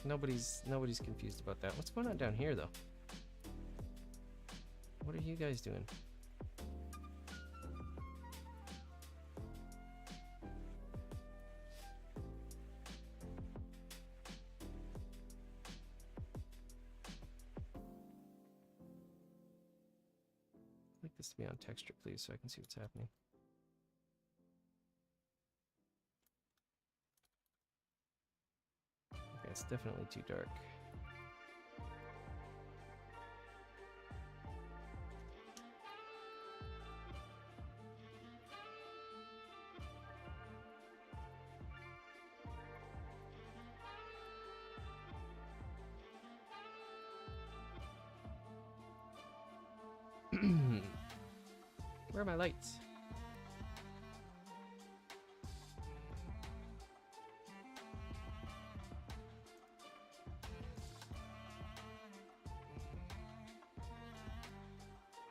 Nobody's confused about that. What's going on down here, though? What are you guys doing? I'd like this to be on texture, please, so I can see what's happening. Okay, it's definitely too dark. Where are my lights?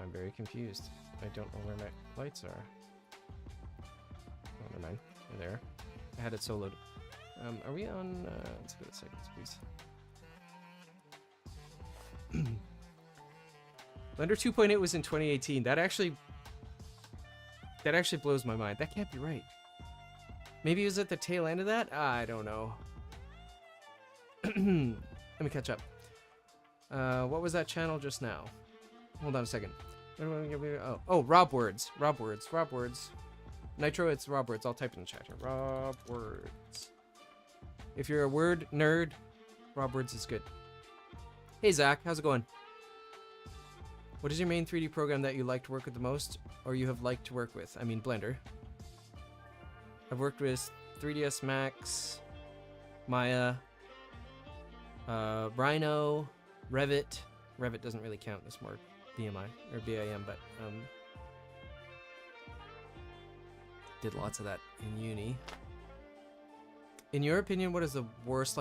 I'm very confused. I don't know where my lights are. Oh, never mind. They're there. I had it soloed. Are we on? Let's give it seconds, please. Blender 2.8 was in 2018. That actually blows my mind. That can't be right. Maybe it was at the tail end of that? I don't know. Let me catch up. What was that channel just now? Hold on a second. Oh, Rob Words. Rob Words. Rob Words. Nitro, it's Rob Words. I'll type it in the chat here. Rob Words. If you're a word nerd, Rob Words is good. Hey, Zach. How's it going? What is your main 3D program that you like to work with the most, or you have liked to work with? I mean, Blender. I've worked with 3ds Max, Maya, Rhino, Revit. Revit doesn't really count. It's more BMI or BIM, but did lots of that in uni. In your opinion, what is the worst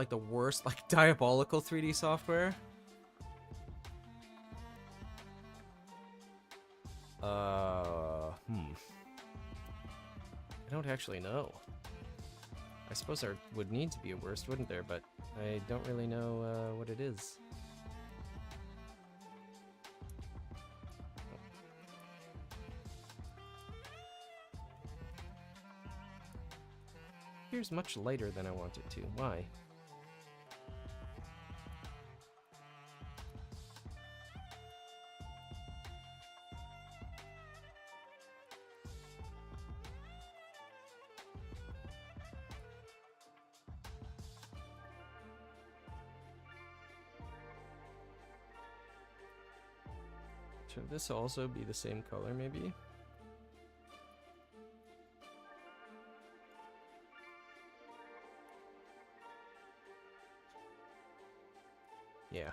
diabolical 3D software? I don't actually know. I suppose there would need to be a worst, wouldn't there? But I don't really know what it is. Here's much lighter than I want it to. Why? Should this also be the same color, maybe? Yeah.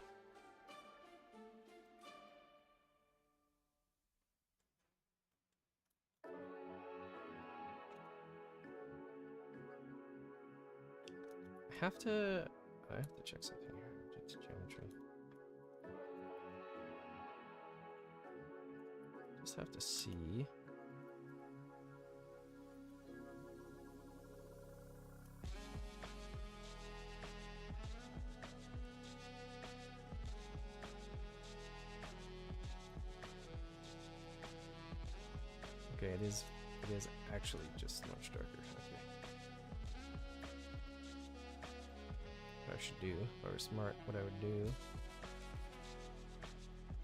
I have to check something here. It's geometry. Just have to see. Okay, it is actually just much darker. Okay. What I should do, if I were smart, what I would do.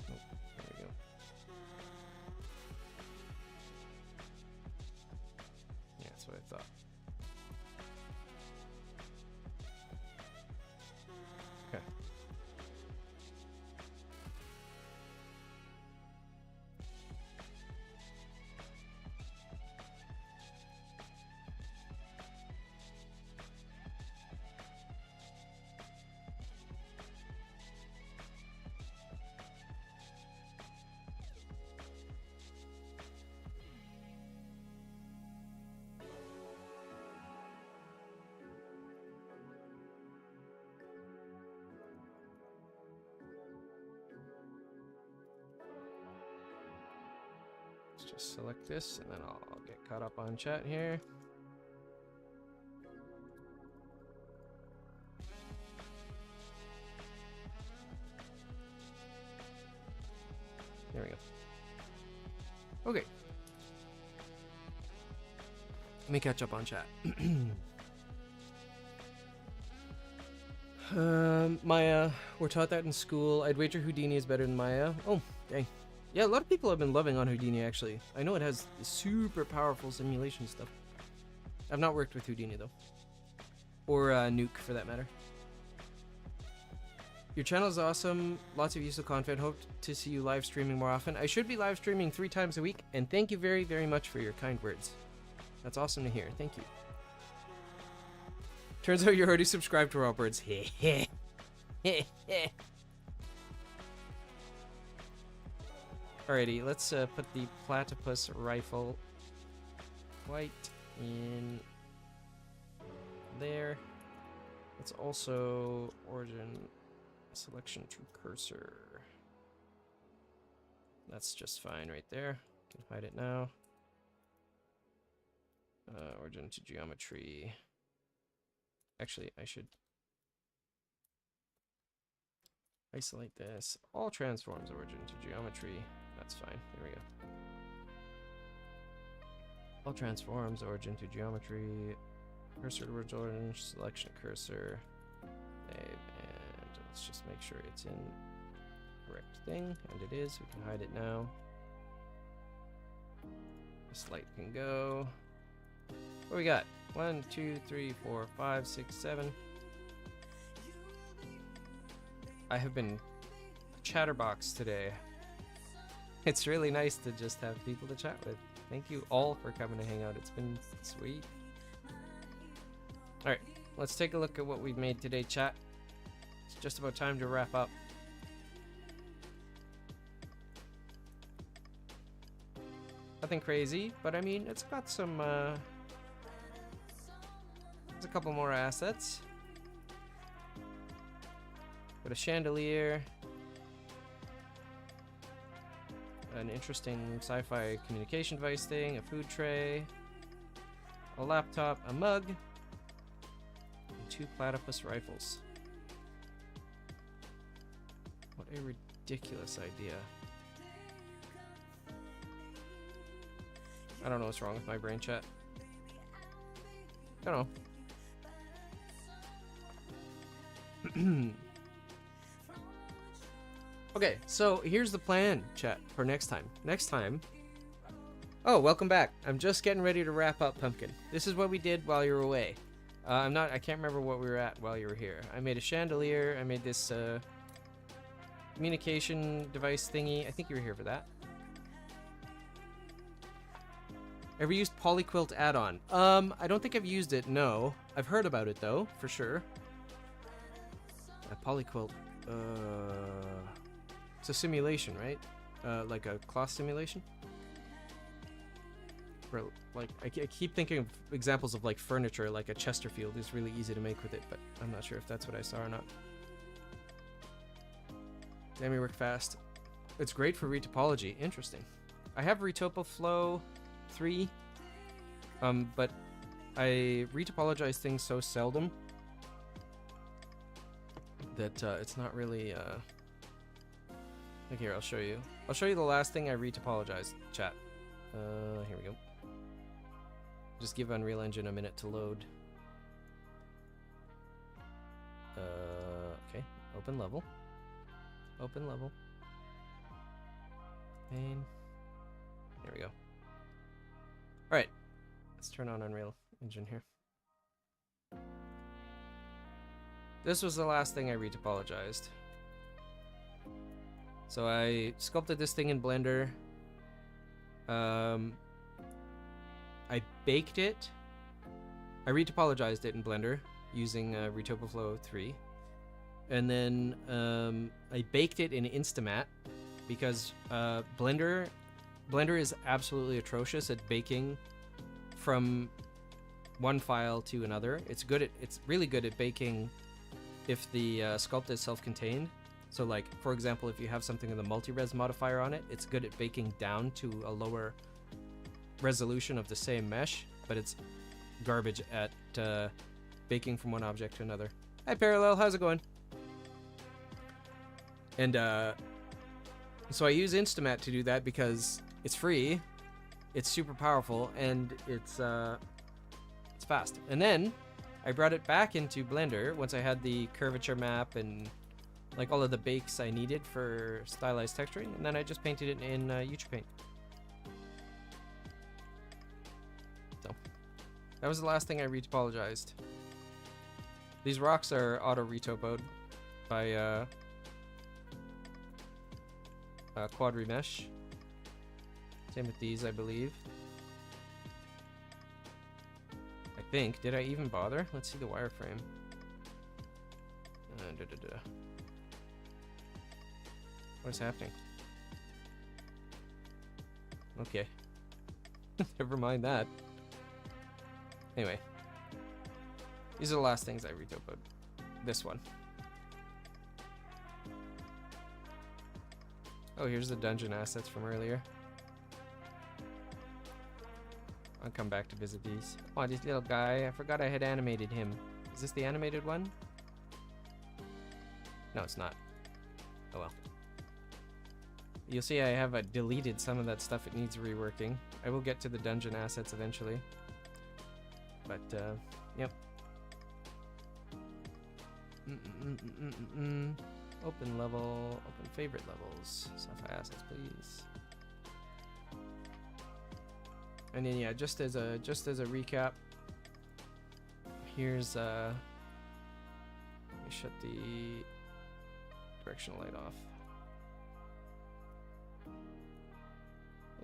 Oh, there we go. Yeah, that's what I thought. Okay. Let's just select this, and then I'll get caught up on chat here. There we go. Okay. Let me catch up on chat. Maya, we're taught that in school. I'd wager Houdini is better than Maya. Oh, dang. Yeah, a lot of people have been loving on Houdini, actually. I know it has super powerful simulation stuff. I've not worked with Houdini, though. Or Nuke, for that matter. Your channel is awesome. Lots of useful content. Hope to see you live streaming more often. I should be live streaming 3 times a week, and thank you very, very much for your kind words. That's awesome to hear. Thank you. Turns out you're already subscribed to Roberts. Alrighty, let's put the Platypus rifle white in there. Let's also origin selection to cursor. That's just fine right there. Can hide it now. Origin to geometry. Actually, I should isolate this. All transforms origin to geometry. That's fine. There we go. All transforms origin to geometry. Cursor towards origin. Selection cursor. Save, and let's just make sure it's in correct thing, and it is. We can hide it now. This light can go. What we got? 1, 2, 3, 4, 5, 6, 7. I have been a chatterbox today. It's really nice to just have people to chat with. Thank you all for coming to hang out. It's been sweet. Alright, let's take a look at what we've made today, chat. It's just about time to wrap up. Nothing crazy, but I mean, it's got some, there's a couple more assets. Got a chandelier. An interesting sci-fi communication device thing, a food tray, a laptop, a mug, 2 platypus rifles. What a ridiculous idea. I don't know what's wrong with my brain, chat. I don't know. Okay, so here's the plan, chat, for next time. Next time... Oh, welcome back. I'm just getting ready to wrap up, Pumpkin. This is what we did while you were away. I can't remember what we were at while you were here. I made a chandelier. I made this, communication device thingy. I think you were here for that. Ever used Polyquilt add-on? I don't think I've used it, no. I've heard about it, though, for sure. Polyquilt, it's a simulation, right? Like a cloth simulation? For, like, I keep thinking of examples of, like, furniture, like a Chesterfield is really easy to make with it, but I'm not sure if that's what I saw or not. Damn, you work fast. It's great for retopology. Interesting. I have Retopoflow 3, but I retopologize things so seldom that it's not really, Look here, I'll show you. I'll show you the last thing I retopologized, chat. Here we go. Just give Unreal Engine a minute to load. Okay, open level. Open level. Pane. There we go. Alright, let's turn on Unreal Engine here. This was the last thing I retopologized. So I sculpted this thing in Blender. I baked it. I retopologized it in Blender using Retopoflow 3. And then I baked it in Instamat because Blender is absolutely atrocious at baking from one file to another. It's really good at baking if the sculpt is self-contained. So, like, for example, if you have something with a multi-res modifier on it, it's good at baking down to a lower resolution of the same mesh, but it's garbage at baking from one object to another. Hi, Parallel, how's it going? And so I use Instamat to do that because it's free, it's super powerful, and it's fast. And then I brought it back into Blender once I had the curvature map and like all of the bakes I needed for stylized texturing, and then I just painted it in Paint. So that was the last thing I retopologized. These rocks are auto retopoed by quad remesh. Same with these, I believe. I think. Did I even bother? Let's see the wireframe. What is happening? Okay. Never mind that. Anyway. These are the last things I retopoed. This one. Oh, here's the dungeon assets from earlier. I'll come back to visit these. Oh, this little guy. I forgot I had animated him. Is this the animated one? No, it's not. Oh well. You'll see I have deleted some of that stuff. It needs reworking. I will get to the dungeon assets eventually. But, yep. Open level, open favorite levels. SciFi assets, please. And then yeah, just as a recap, here's let me shut the directional light off.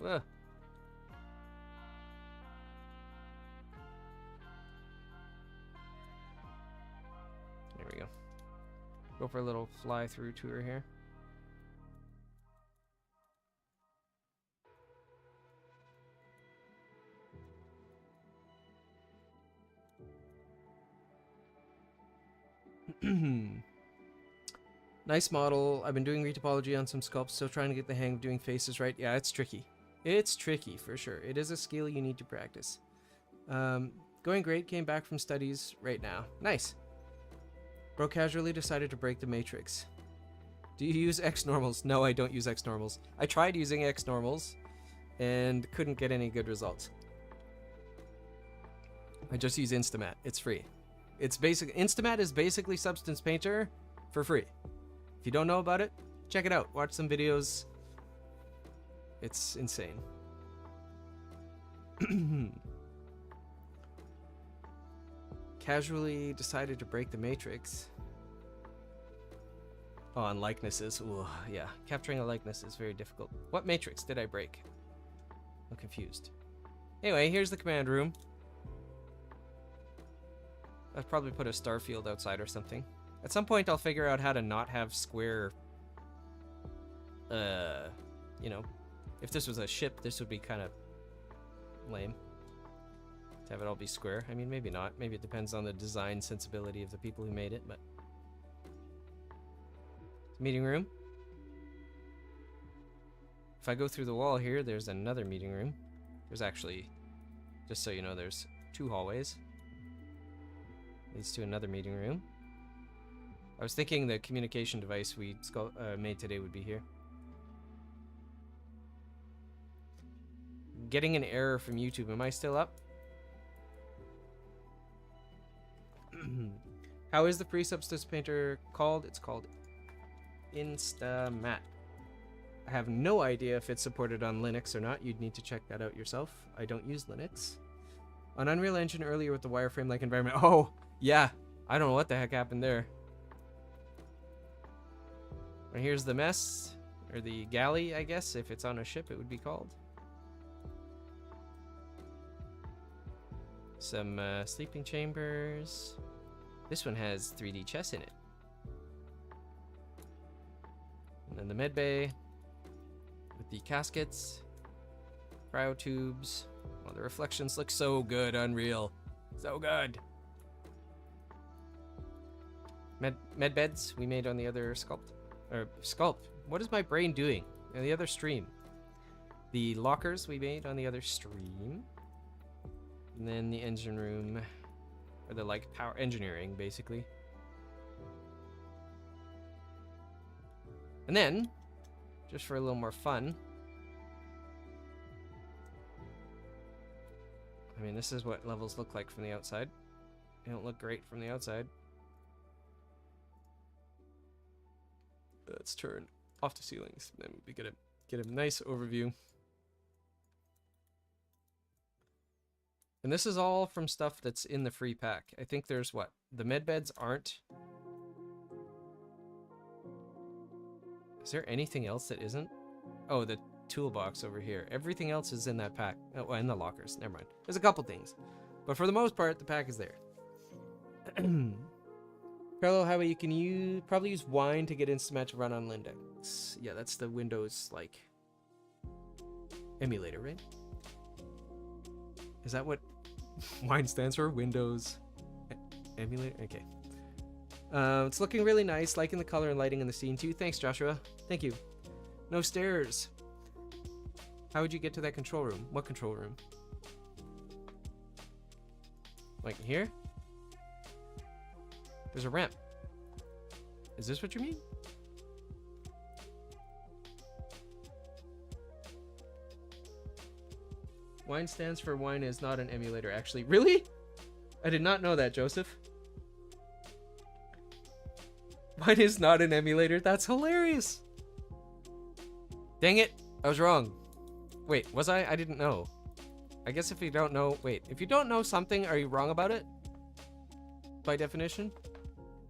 Ugh. There we go. Go for a little fly through tour here. Nice model. I've been doing retopology on some sculpts, still trying to get the hang of doing faces right. Yeah, it's tricky. It's tricky for sure. It is a skill you need to practice. Going great. Came back from studies right now. Nice. Bro casually decided to break the matrix. Do you use X normals? No, I don't use X normals. I tried using X normals and couldn't get any good results. I just use Instamat. It's free. Instamat is basically Substance Painter for free. If you don't know about it, check it out. Watch some videos. It's insane. Casually decided to break the matrix. Oh, and likenesses. Ooh, yeah. Capturing a likeness is very difficult. What matrix did I break? I'm confused. Anyway, here's the command room. I'd probably put a star field outside or something. At some point, I'll figure out how to not have square... you know, if this was a ship, this would be kind of lame. To have it all be square. I mean, maybe not. Maybe it depends on the design sensibility of the people who made it, but... Meeting room. If I go through the wall here, there's another meeting room. There's actually, just so you know, there's 2 hallways. Leads to another meeting room. I was thinking the communication device we made today would be here. Getting an error from YouTube. Am I still up? How is the free Substance Painter called? It's called Instamat. I have no idea if it's supported on Linux or not. You'd need to check that out yourself. I don't use Linux. On Unreal Engine earlier with the wireframe-like environment. Oh, yeah. I don't know what the heck happened there. And here's the mess, or the galley, I guess. If it's on a ship, it would be called. Some sleeping chambers. This one has 3D chess in it. And then the med bay with the caskets, cryo tubes. Oh, the reflections look so good, Unreal. So good. Med beds we made on the other sculpt. What is my brain doing? On the other stream. The lockers we made on the other stream. And then the engine room, or the like power engineering, basically. And then, just for a little more fun, I mean, this is what levels look like from the outside. They don't look great from the outside. Let's turn off the ceilings, then we get a nice overview. And this is all from stuff that's in the free pack. I think there's what? The med beds aren't. Is there anything else that isn't? Oh, the toolbox over here. Everything else is in that pack. Oh, and the lockers. Never mind. There's a couple things. But for the most part, the pack is there. Parallel highway, you can probably use wine to get Instamat to run on Linux. Yeah, that's the Windows, like, emulator, right? Is that what wine stands for? Windows emulator? Okay. It's looking really nice. Liking the color and lighting in the scene too. Thanks, Joshua. Thank you. No stairs. How would you get to that control room? What control room? Like here? There's a ramp. Is this what you mean? Wine stands for wine is not an emulator, actually. Really? I did not know that, Joseph. Wine is not an emulator? That's hilarious. Dang it. I was wrong. Wait, was I? I didn't know. I guess if you don't know... Wait, if you don't know something, are you wrong about it? By definition?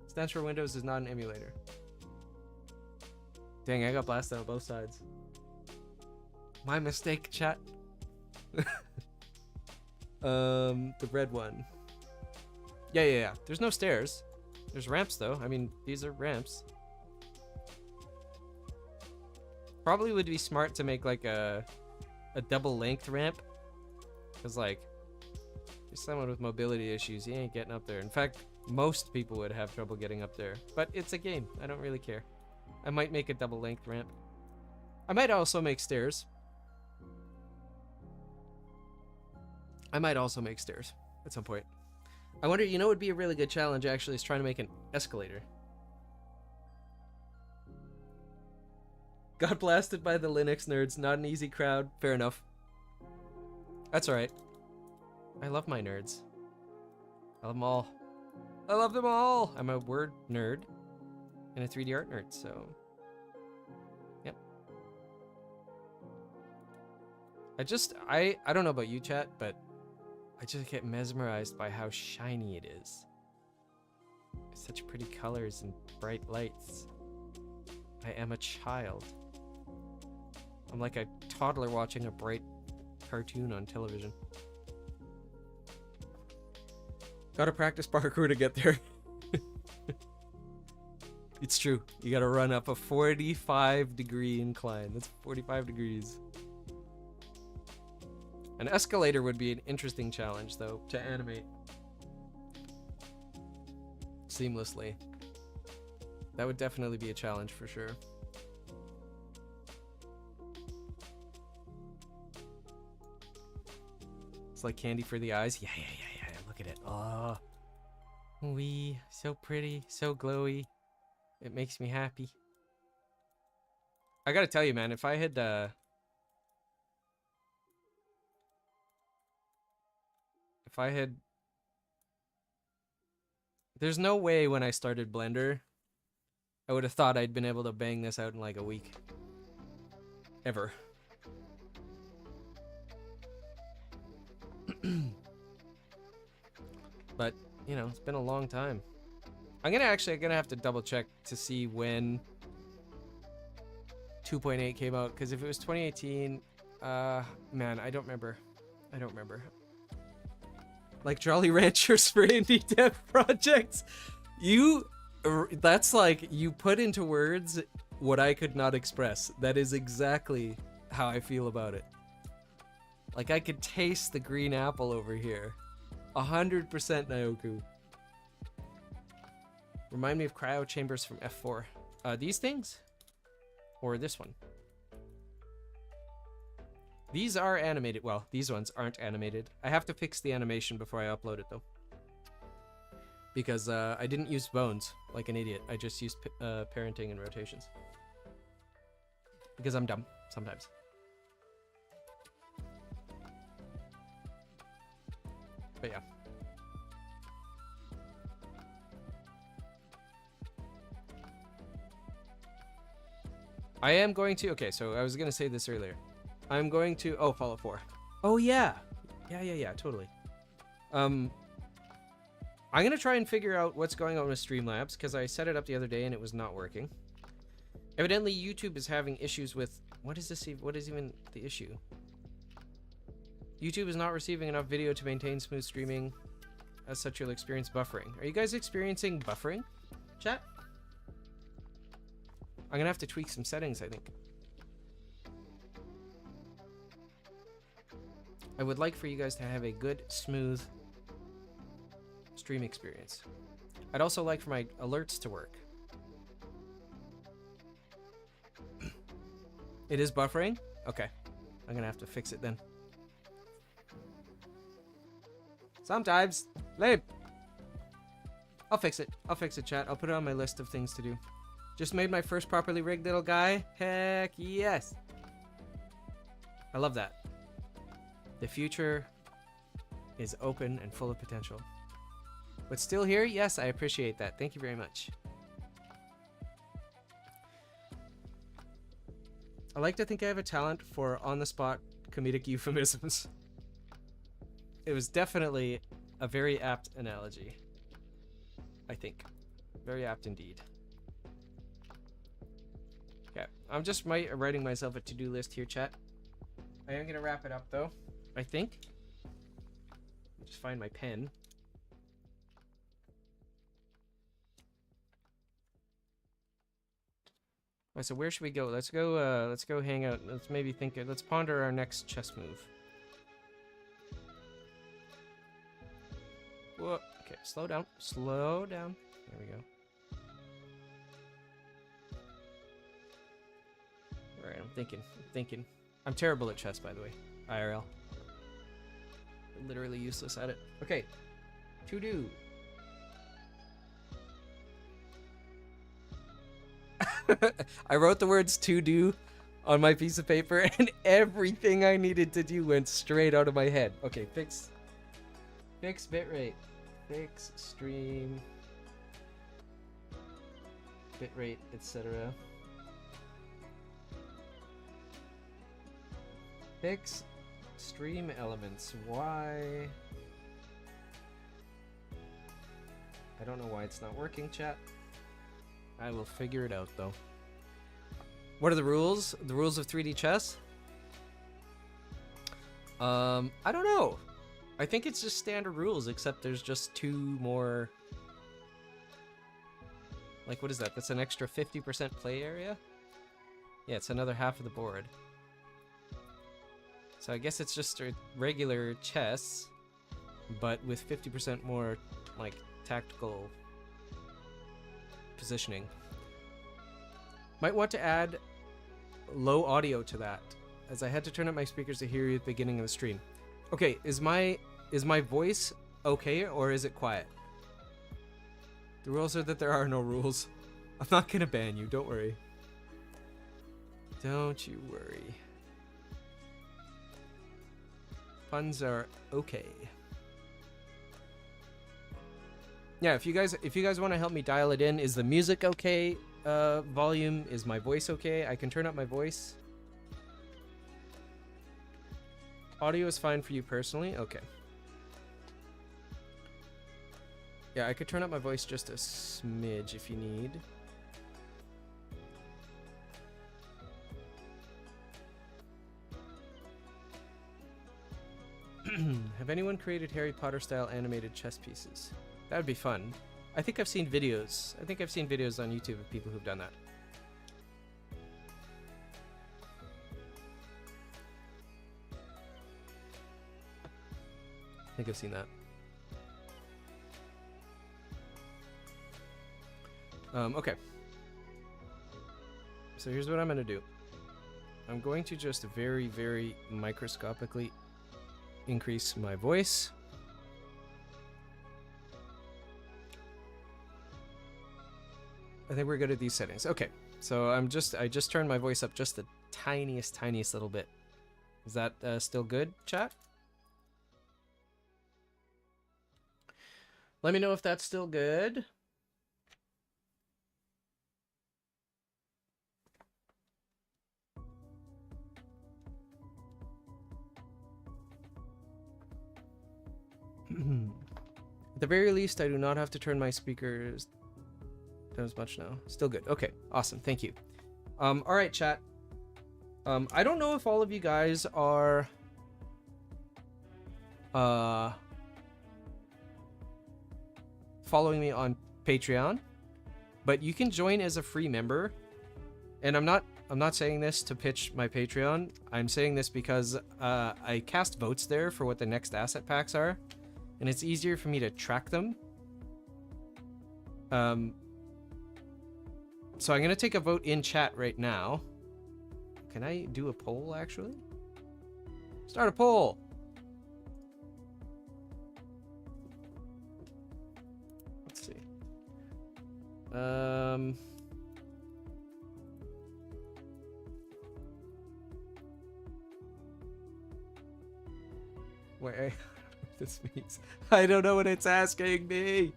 Stands for Windows is not an emulator. Dang, I got blasted on both sides. My mistake, chat. The red one. Yeah. There's no stairs. There's ramps, though. I mean, these are ramps. Probably would be smart to make, like, a double-length ramp. Because, like, you're someone with mobility issues, you ain't getting up there. In fact, most people would have trouble getting up there. But it's a game. I don't really care. I might make a double-length ramp. I might also make stairs. I might also make stairs at some point. I wonder, you know what would be a really good challenge actually is trying to make an escalator. Got blasted by the Linux nerds. Not an easy crowd. Fair enough. That's alright. I love my nerds. I love them all. I love them all! I'm a word nerd and a 3D art nerd, so... Yep. I don't know about you, chat, but I just get mesmerized by how shiny it is. Such pretty colors and bright lights. I am a child. I'm like a toddler watching a bright cartoon on television. Gotta practice parkour to get there. It's true. You gotta run up a 45-degree incline. That's 45 degrees. An escalator would be an interesting challenge, though, to animate seamlessly. That would definitely be a challenge for sure. It's like candy for the eyes. Yeah. Look at it. Oh, wee, so pretty, so glowy. It makes me happy. I gotta tell you, man, if I had there's no way when I started Blender I would have thought I'd been able to bang this out in like a week. Ever. But, you know, it's been a long time. I'm gonna have to double check to see when 2.8 came out, because if it was 2018, man, I don't remember. Like Jolly Ranchers for indie dev projects. That's like, you put into words what I could not express. That is exactly how I feel about it. Like, I could taste the green apple over here. 100% Naoku. Remind me of cryo chambers from F4. These things? Or this one? These are animated. Well, these ones aren't animated. I have to fix the animation before I upload it, though. Because I didn't use bones like an idiot. I just used parenting and rotations. Because I'm dumb sometimes. But yeah. I am going to... Okay, so I was going to say this earlier. I'm going to... Oh, Fallout 4. Oh, yeah. Yeah, totally. I'm going to try and figure out what's going on with Streamlabs, because I set it up the other day and it was not working. Evidently, YouTube is having issues with... What is this? What is even the issue? YouTube is not receiving enough video to maintain smooth streaming. As such, you'll experience buffering. Are you guys experiencing buffering, chat? I'm gonna have to tweak some settings, I think. I would like for you guys to have a good, smooth stream experience. I'd also like for my alerts to work. It is buffering? Okay. I'm gonna have to fix it then. Sometimes. Lame. I'll fix it. Chat. I'll put it on my list of things to do. Just made my first properly rigged little guy. Heck yes. I love that. The future is open and full of potential. But still here? Yes, I appreciate that. Thank you very much. I like to think I have a talent for on-the-spot comedic euphemisms. It was definitely a very apt analogy. I think. Very apt indeed. Okay, I'm just writing myself a to-do list here, chat. I am gonna wrap it up though, I think. Just find my pen. Alright, so where should we go? Let's go hang out. Let's maybe think, let's ponder our next chess move. Whoa, okay, slow down. There we go. Alright, I'm thinking. I'm terrible at chess, by the way. IRL. Literally useless at it. Okay. To do. I wrote the words to do on my piece of paper, and everything I needed to do went straight out of my head. Okay, fix bitrate. Fix stream bitrate, etc. Fix stream elements. Why? I don't know why it's not working, chat. I will figure it out, though. What are the rules? The rules of 3D chess? I don't know. I think it's just standard rules, except there's just 2 more... Like, what is that? That's an extra 50% play area? Yeah, it's another half of the board. So I guess it's just a regular chess, but with 50% more, like, tactical positioning. Might want to add low audio to that, as I had to turn up my speakers to hear you at the beginning of the stream. Okay, is my voice okay, or is it quiet? The rules are that there are no rules. I'm not gonna ban you, don't worry. Don't you worry. Puns are okay. Yeah, if you guys want to help me dial it in, is the music okay? Volume, is my voice okay? I can turn up my voice. Audio is fine for you personally? Okay. Yeah, I could turn up my voice just a smidge if you need. Have anyone created Harry Potter style animated chess pieces? That would be fun. I think I've seen videos. I think I've seen videos on YouTube of people who've done that. I think I've seen that. Okay. So here's what I'm going to do. I'm going to just very, very microscopically increase my voice. I think we're good at these settings. Okay, so I just turned my voice up just the tiniest little bit. Is that still good, chat? Let me know if that's still good. At the very least, I do not have to turn my speakers down as much now. Still good. Okay, awesome. Thank you. All right, chat. I don't know if all of you guys are following me on Patreon, but you can join as a free member. And I'm not saying this to pitch my Patreon. I'm saying this because I cast votes there for what the next asset packs are, and it's easier for me to track them. So I'm going to take a vote in chat right now. Can I do a poll, actually? Start a poll! Let's see. Wait, I don't know what this means. I don't know what it's asking me!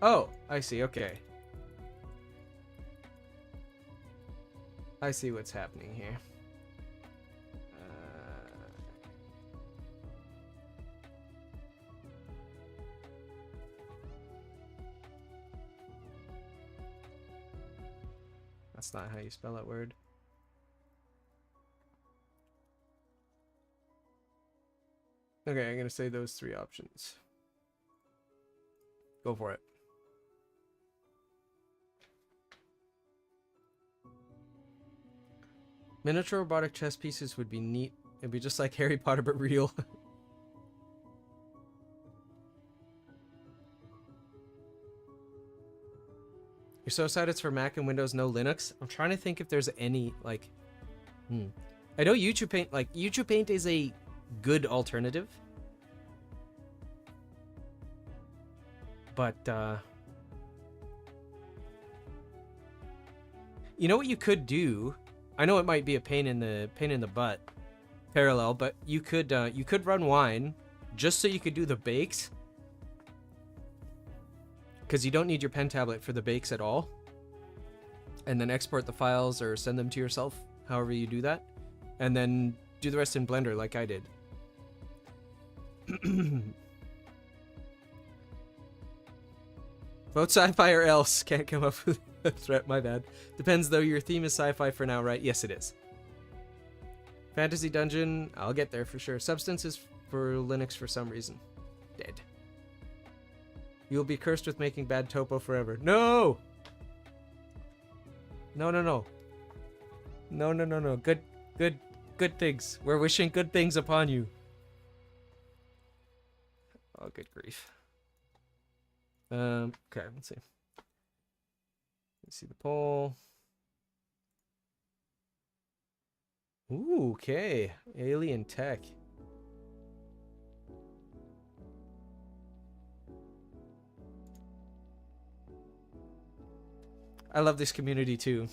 Oh, I see, okay. I see what's happening here. That's not how you spell that word. Okay, I'm gonna say those 3 options. Go for it. Miniature robotic chess pieces would be neat. It'd be just like Harry Potter, but real. You're so excited it's for Mac and Windows, no Linux. I'm trying to think if there's any, like... I know YouTube Paint, like, YouTube Paint is a good alternative. But, you know what you could do? I know it might be a pain in the butt parallel, but you could run Wine just so you could do the bakes. Because you don't need your pen tablet for the bakes at all. And then export the files or send them to yourself, however you do that. And then do the rest in Blender like I did. Vote sci-fi or else. Can't come up with a threat, my bad. Depends though, your theme is sci-fi for now, right? Yes, it is. Fantasy Dungeon, I'll get there for sure. Substance is for Linux for some reason. Dead. You'll be cursed with making bad topo forever. No! No, no, no. No, no, no, no. Good things. We're wishing good things upon you. Oh, good grief. Okay, let's see. Let's see the poll. Ooh, okay. Alien tech. I love this community too.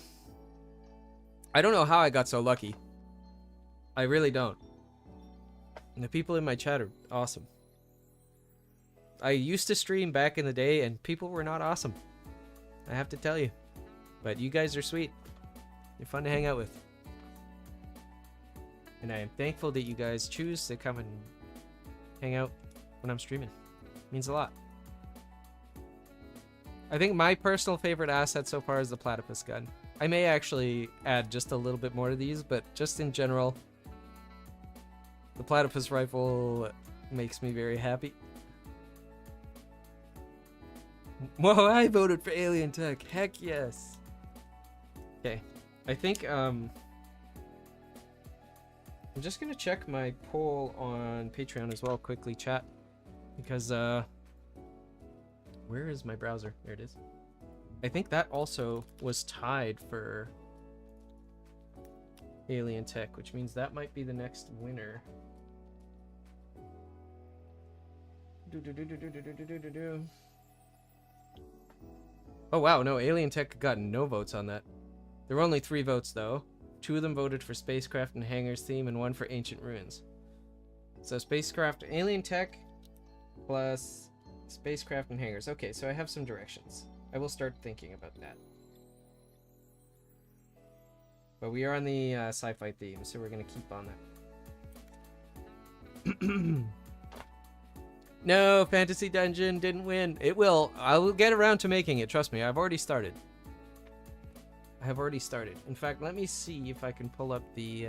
I don't know how I got so lucky. I really don't. And the people in my chat are awesome. I used to stream back in the day and people were not awesome. I have to tell you. But you guys are sweet. You're fun to hang out with. And I am thankful that you guys choose to come and hang out when I'm streaming. It means a lot. I think my personal favorite asset so far is the Platypus gun. I may actually add just a little bit more to these, but just in general, the Platypus rifle makes me very happy. Whoa, I voted for Alien Tech. Heck yes. Okay, I think I'm just gonna check my poll on Patreon as well quickly, chat, because where is my browser? There it is. I think that also was tied for Alien Tech, which means that might be the next winner. Oh wow, no, Alien Tech got no votes on that. There were only 3 votes though. 2 of them voted for Spacecraft and Hangars theme and 1 for Ancient Ruins. So Spacecraft, Alien Tech, plus Spacecraft and Hangars. Okay, so I have some directions. I will start thinking about that. But we are on the sci-fi theme, so we're going to keep on that. No, Fantasy Dungeon didn't win. It will. I will get around to making it. Trust me, I've already started. I have already started. In fact, let me see if I can pull up the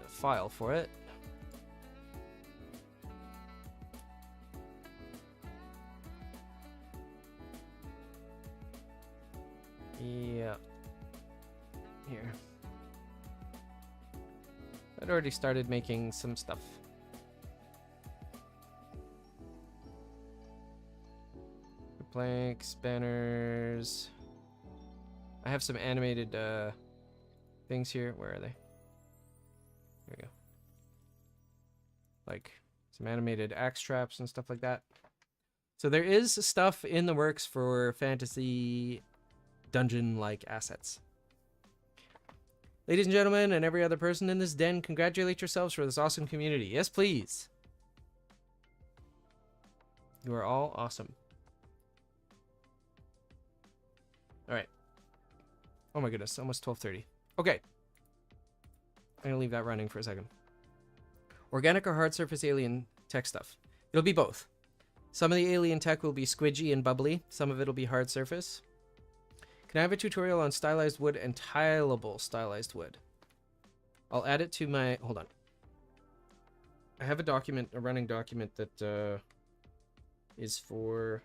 file for it. Yeah. Here. I'd already started making some stuff. Planks, banners. I have some animated things here. Where are they? There we go. Like some animated axe traps and stuff like that. So there is stuff in the works for fantasy dungeon-like assets. Ladies and gentlemen, and every other person in this den, congratulate yourselves for this awesome community. Yes, please. You are all awesome. All right. Oh my goodness, almost 12:30. Okay. I'm gonna leave that running for a second. Organic or hard surface alien tech stuff? It'll be both. Some of the alien tech will be squidgy and bubbly. Some of it'll be hard surface. Can I have a tutorial on stylized wood and tileable stylized wood? I'll add it to my... Hold on. I have a document, a running document that is for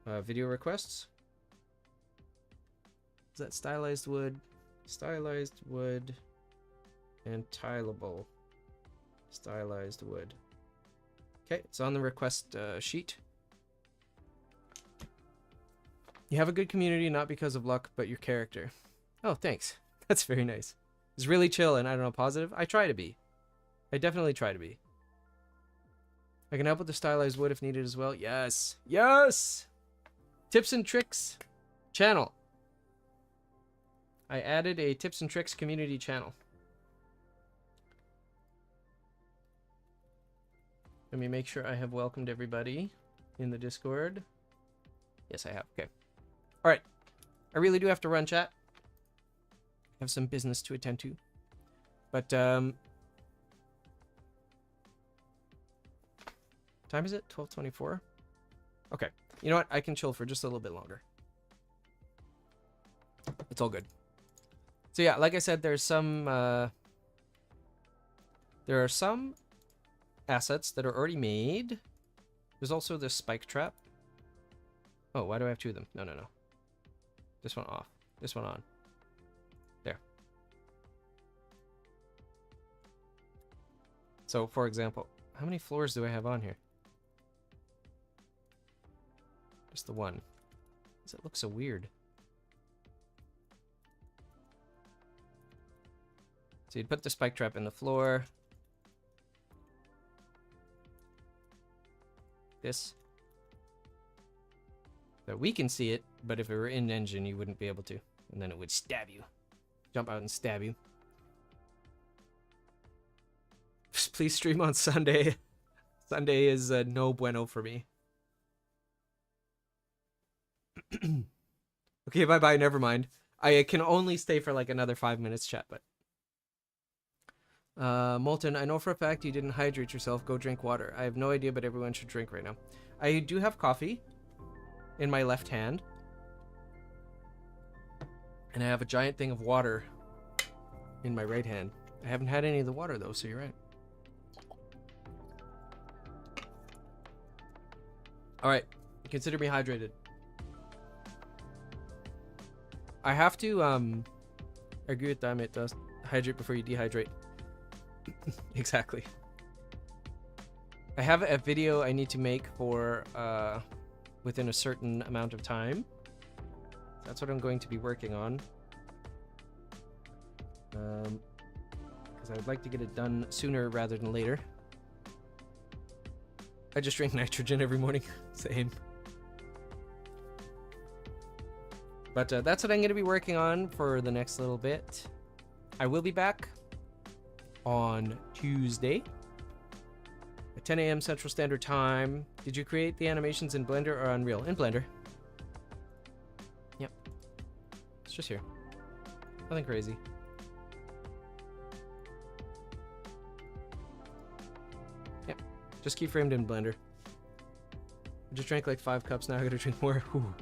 video requests. Is that stylized wood, and tileable stylized wood? Okay, it's on the request sheet. You have a good community, not because of luck, but your character. Oh, thanks. That's very nice. It's really chill and, I don't know, positive. I try to be. I definitely try to be. I can help with the stylized wood if needed as well. Yes. Yes! Tips and tricks channel. I added a tips and tricks community channel. Let me make sure I have welcomed everybody in the Discord. Yes, I have. Okay. All right. I really do have to run, chat. I have some business to attend to. But, time is it? 12:24? Okay. You know what? I can chill for just a little bit longer. It's all good. So yeah, like I said, there's some, there are some assets that are already made. There's also the spike trap. Oh, why do I have two of them? No, no, no. This one off. This one on. There. So, for example, how many floors do I have on here? Just the one. Does it look so weird? So you'd put the spike trap in the floor. This. So we can see it, but if it were in engine, you wouldn't be able to. And then it would stab you. Jump out and stab you. Please stream on Sunday. Sunday is no bueno for me. Okay, bye-bye, never mind. I can only stay for like another 5 minutes, chat, but... Molten, I know for a fact you didn't hydrate yourself. Go drink water. I have no idea, but everyone should drink right now. I do have coffee in my left hand. And I have a giant thing of water in my right hand. I haven't had any of the water, though, so you're right. Alright. Consider me hydrated. I have to, I agree with that, it does. Hydrate before you dehydrate. Exactly. I have a video I need to make for within a certain amount of time. That's what I'm going to be working on. Because I would like to get it done sooner rather than later. I just drink nitrogen every morning. Same. But that's what I'm going to be working on for the next little bit. I will be back on Tuesday at 10 a.m. Central Standard Time. Did you create the animations in Blender or Unreal? In Blender. Yep. It's just here. Nothing crazy. Yep. Just keyframed in Blender. I just drank like 5 cups, now I gotta drink more. Whew.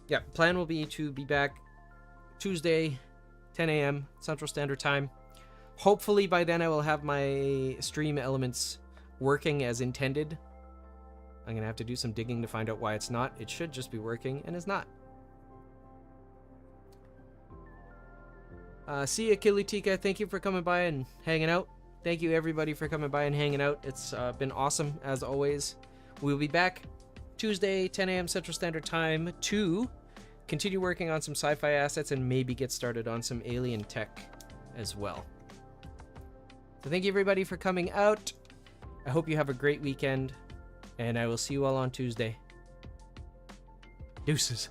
Yeah, plan will be to be back Tuesday, 10 a.m. Central Standard Time. Hopefully by then I will have my stream elements working as intended. I'm gonna have to do some digging to find out why it's not. It should just be working, and it's not. See ya, Kilitika. Thank you for coming by and hanging out. Thank you everybody for coming by and hanging out. It's been awesome as always. We'll be back Tuesday, 10 a.m. Central Standard Time to continue working on some sci-fi assets and maybe get started on some alien tech as well. So thank you everybody for coming out. I hope you have a great weekend, and I will see you all on Tuesday. Deuces.